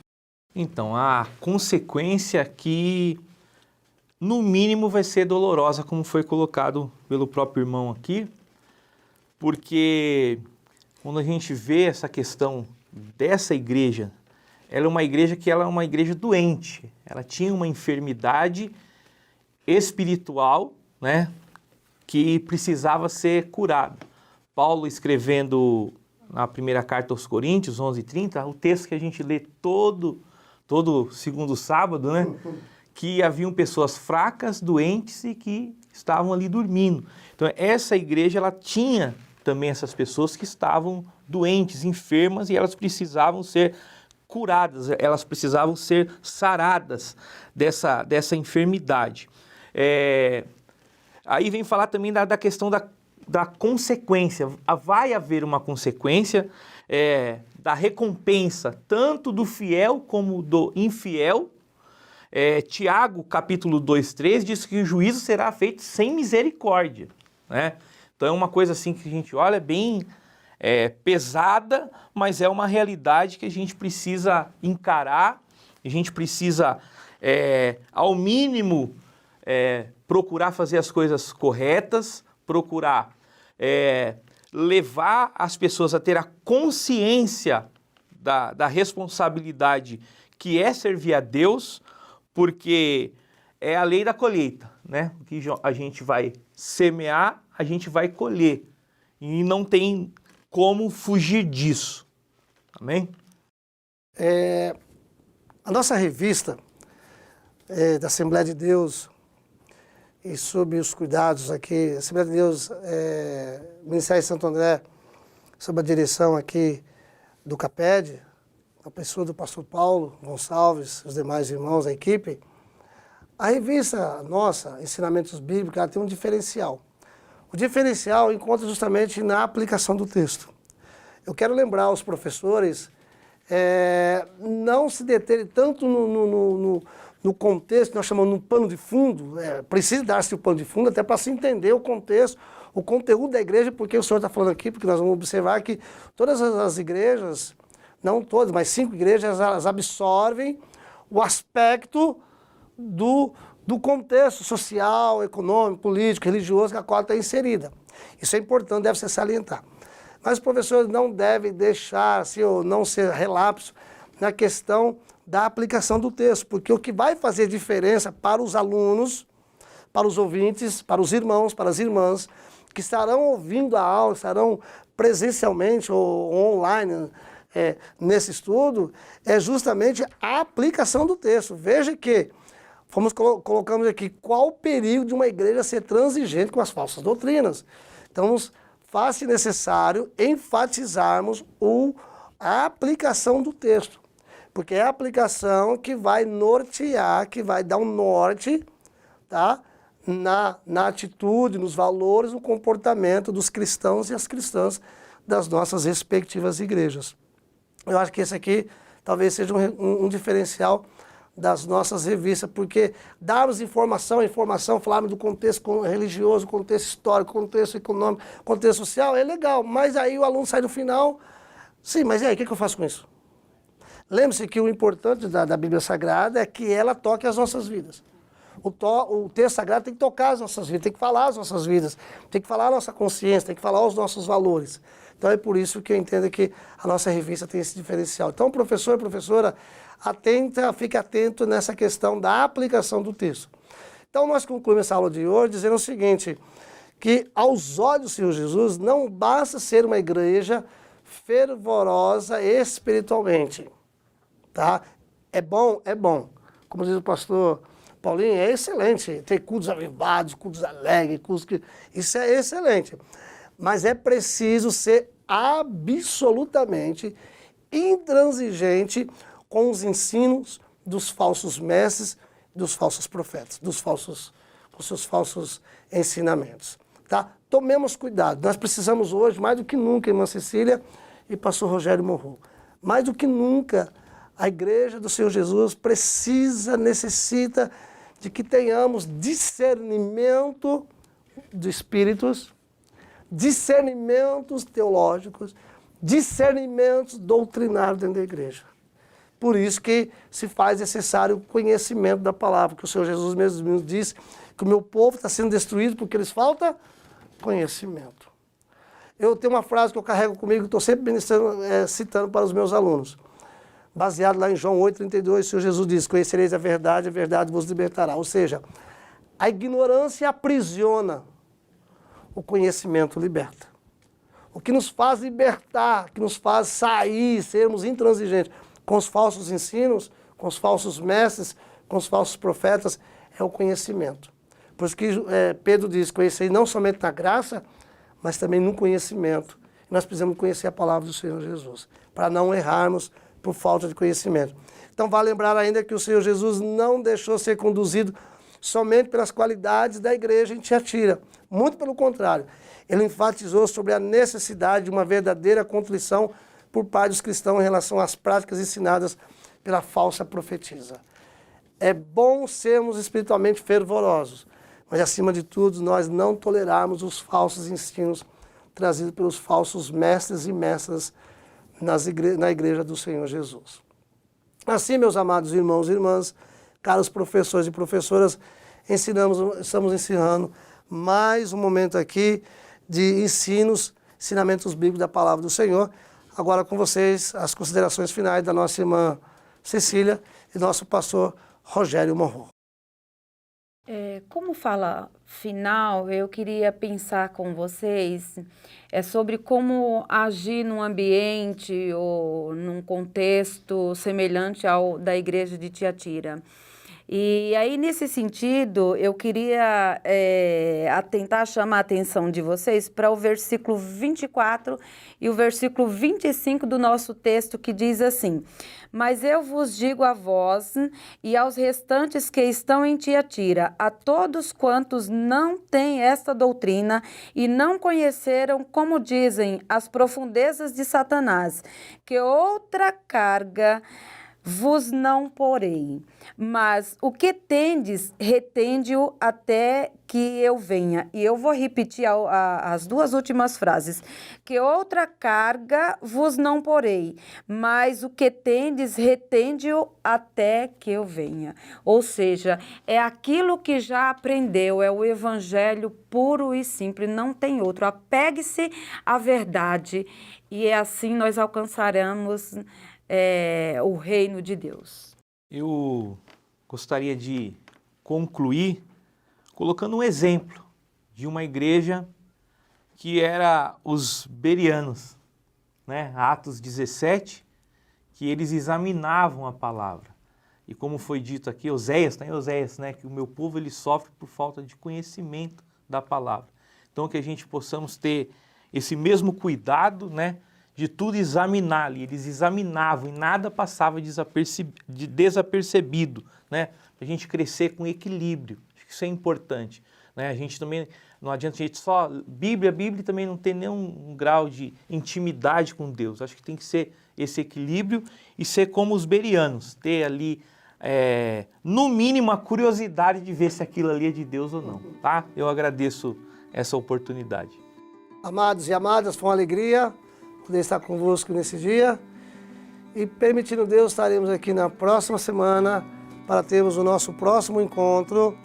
Então, a consequência que, no mínimo, vai ser dolorosa, como foi colocado pelo próprio irmão aqui, porque quando a gente vê essa questão dessa igreja, ela é uma igreja que ela é uma igreja doente. Ela tinha uma enfermidade espiritual, né, que precisava ser curada. Paulo escrevendo na primeira carta aos Coríntios, 11:30, o texto que a gente lê todo segundo sábado, né? Que haviam pessoas fracas, doentes e que estavam ali dormindo. Então, essa igreja, ela tinha também essas pessoas que estavam doentes, enfermas, e elas precisavam ser curadas, elas precisavam ser saradas dessa enfermidade. Aí vem falar também da questão da consequência. Vai haver uma consequência da recompensa, tanto do fiel como do infiel. Tiago, capítulo 2:3, diz que o juízo será feito sem misericórdia, né? Então é uma coisa assim que a gente olha bem pesada, mas é uma realidade que a gente precisa encarar, a gente precisa, ao mínimo, procurar fazer as coisas corretas, procurar levar as pessoas a ter a consciência da responsabilidade que é servir a Deus, porque é a lei da colheita, né? O que a gente vai semear, a gente vai colher. E não tem como fugir disso. Amém? A nossa revista da Assembleia de Deus, e sob os cuidados aqui, Assembleia de Deus, Ministério de Santo André, sob a direção aqui do CAPED, a pessoa do pastor Paulo Gonçalves, os demais irmãos, a equipe, a revista nossa, Ensinamentos Bíblicos, ela tem um diferencial. O diferencial encontra justamente na aplicação do texto. Eu quero lembrar aos professores não se deterem tanto no contexto, que nós chamamos de pano de fundo, precisa dar-se o pano de fundo até para se entender o contexto, o conteúdo da igreja, porque o senhor está falando aqui, porque nós vamos observar que todas as igrejas, não todas, mas 5 igrejas, elas absorvem o aspecto do contexto social, econômico, político, religioso que a qual está inserida. Isso é importante, deve ser salientar. Mas os professores não devem deixar-se ou não ser relapso na questão da aplicação do texto, porque o que vai fazer diferença para os alunos, para os ouvintes, para os irmãos, para as irmãs, que estarão ouvindo a aula, estarão presencialmente ou online nesse estudo, é justamente a aplicação do texto. Veja que colocamos aqui qual o perigo de uma igreja ser transigente com as falsas doutrinas. Então, faz-se necessário enfatizarmos a aplicação do texto, porque é a aplicação que vai nortear, que vai dar um norte, tá? na atitude, nos valores, no comportamento dos cristãos e as cristãs das nossas respectivas igrejas. Eu acho que esse aqui talvez seja um diferencial das nossas revistas, porque darmos informação, falarmos do contexto religioso, contexto histórico, contexto econômico, contexto social, é legal, mas aí o aluno sai no final, sim, mas e aí, o que eu faço com isso? Lembre-se que o importante da Bíblia Sagrada é que ela toque as nossas vidas. O texto sagrado tem que tocar as nossas vidas, tem que falar as nossas vidas, tem que falar a nossa consciência, tem que falar os nossos valores. Então é por isso que eu entendo que a nossa revista tem esse diferencial. Então, professor e professora, fique atento nessa questão da aplicação do texto. Então, nós concluímos essa aula de hoje dizendo o seguinte, que aos olhos do Senhor Jesus não basta ser uma igreja fervorosa espiritualmente. Tá? É bom, é bom. Como diz o pastor Paulinho, é excelente. Ter cultos avivados, cultos alegres, isso é excelente. Mas é preciso ser absolutamente intransigente com os ensinos dos falsos mestres, dos falsos profetas, com seus falsos ensinamentos. Tá? Tomemos cuidado. Nós precisamos hoje, mais do que nunca, irmã Cecília e pastor Rogério Morro, mais do que nunca, a igreja do Senhor Jesus necessita de que tenhamos discernimento de espíritos, discernimentos teológicos, discernimentos doutrinários dentro da igreja. Por isso que se faz necessário o conhecimento da palavra, porque o Senhor Jesus mesmo disse que o meu povo está sendo destruído porque lhes falta conhecimento. Eu tenho uma frase que eu carrego comigo, que estou sempre citando para os meus alunos. Baseado lá em João 8,32, o Senhor Jesus diz, conhecereis a verdade vos libertará. Ou seja, a ignorância aprisiona, o conhecimento liberta. o que nos faz libertar, que nos faz sair, sermos intransigentes com os falsos ensinos, com os falsos mestres, com os falsos profetas, é o conhecimento. Por isso que Pedro diz, conhecer não somente na graça, mas também no conhecimento. Nós precisamos conhecer a palavra do Senhor Jesus, para não errarmos por falta de conhecimento. Então, vale lembrar ainda que o Senhor Jesus não deixou ser conduzido somente pelas qualidades da igreja em Tiatira. Muito pelo contrário, ele enfatizou sobre a necessidade de uma verdadeira contrição por parte dos cristãos em relação às práticas ensinadas pela falsa profetisa. É bom sermos espiritualmente fervorosos, mas acima de tudo nós não tolerarmos os falsos ensinos trazidos pelos falsos mestres e mestras na igreja do Senhor Jesus. Assim, meus amados irmãos e irmãs, caros professores e professoras, estamos ensinando mais um momento aqui de ensinamentos bíblicos da palavra do Senhor. Agora com vocês as considerações finais da nossa irmã Cecília e nosso pastor Rogério Monroe. Como fala final, eu queria pensar com vocês sobre como agir num ambiente ou num contexto semelhante ao da igreja de Tiatira. E aí, nesse sentido, eu queria tentar chamar a atenção de vocês para o versículo 24 e o versículo 25 do nosso texto, que diz assim: mas eu vos digo a vós e aos restantes que estão em Tiatira, a todos quantos não têm esta doutrina e não conheceram, como dizem, as profundezas de Satanás, que outra carga vos não porei, mas o que tendes, retende-o até que eu venha. E eu vou repetir as duas últimas frases. Que outra carga vos não porei, mas o que tendes, retende-o até que eu venha. Ou seja, é aquilo que já aprendeu, é o evangelho puro e simples, não tem outro. Apegue-se à verdade e assim nós alcançaremos o reino de Deus. Eu gostaria de concluir colocando um exemplo de uma igreja que era os bereanos, né? Atos 17, que eles examinavam a palavra. E como foi dito aqui, Oséias, está em Oséias, né? Que o meu povo ele sofre por falta de conhecimento da palavra. Então que a gente possamos ter esse mesmo cuidado, né? De tudo examinar ali, eles examinavam e nada passava desapercebido, né? A gente crescer com equilíbrio, acho que isso é importante, né? A gente também, não adianta a gente só, Bíblia também não tem nenhum grau de intimidade com Deus, acho que tem que ser esse equilíbrio e ser como os bereanos, ter ali, no mínimo, a curiosidade de ver se aquilo ali é de Deus ou não, tá? Eu agradeço essa oportunidade. Amados e amadas, foi uma alegria poder estar convosco nesse dia e, permitindo Deus, estaremos aqui na próxima semana para termos o nosso próximo encontro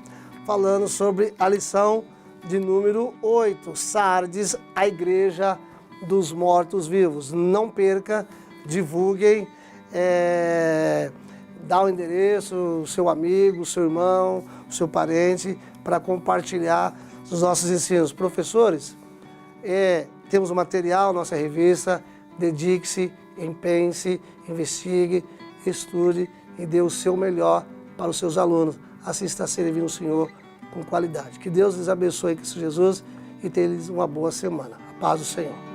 falando sobre a lição de número 8, Sardes, a igreja dos mortos-vivos. Não perca, divulguem, dá o endereço, o seu amigo, o seu irmão, o seu parente, para compartilhar os nossos ensinos. Professores, temos o material, nossa revista, dedique-se, empenhe-se, investigue, estude e dê o seu melhor para os seus alunos. Assim está servindo o Senhor com qualidade. Que Deus lhes abençoe, Cristo Jesus, e tenha-lhes uma boa semana. A paz do Senhor.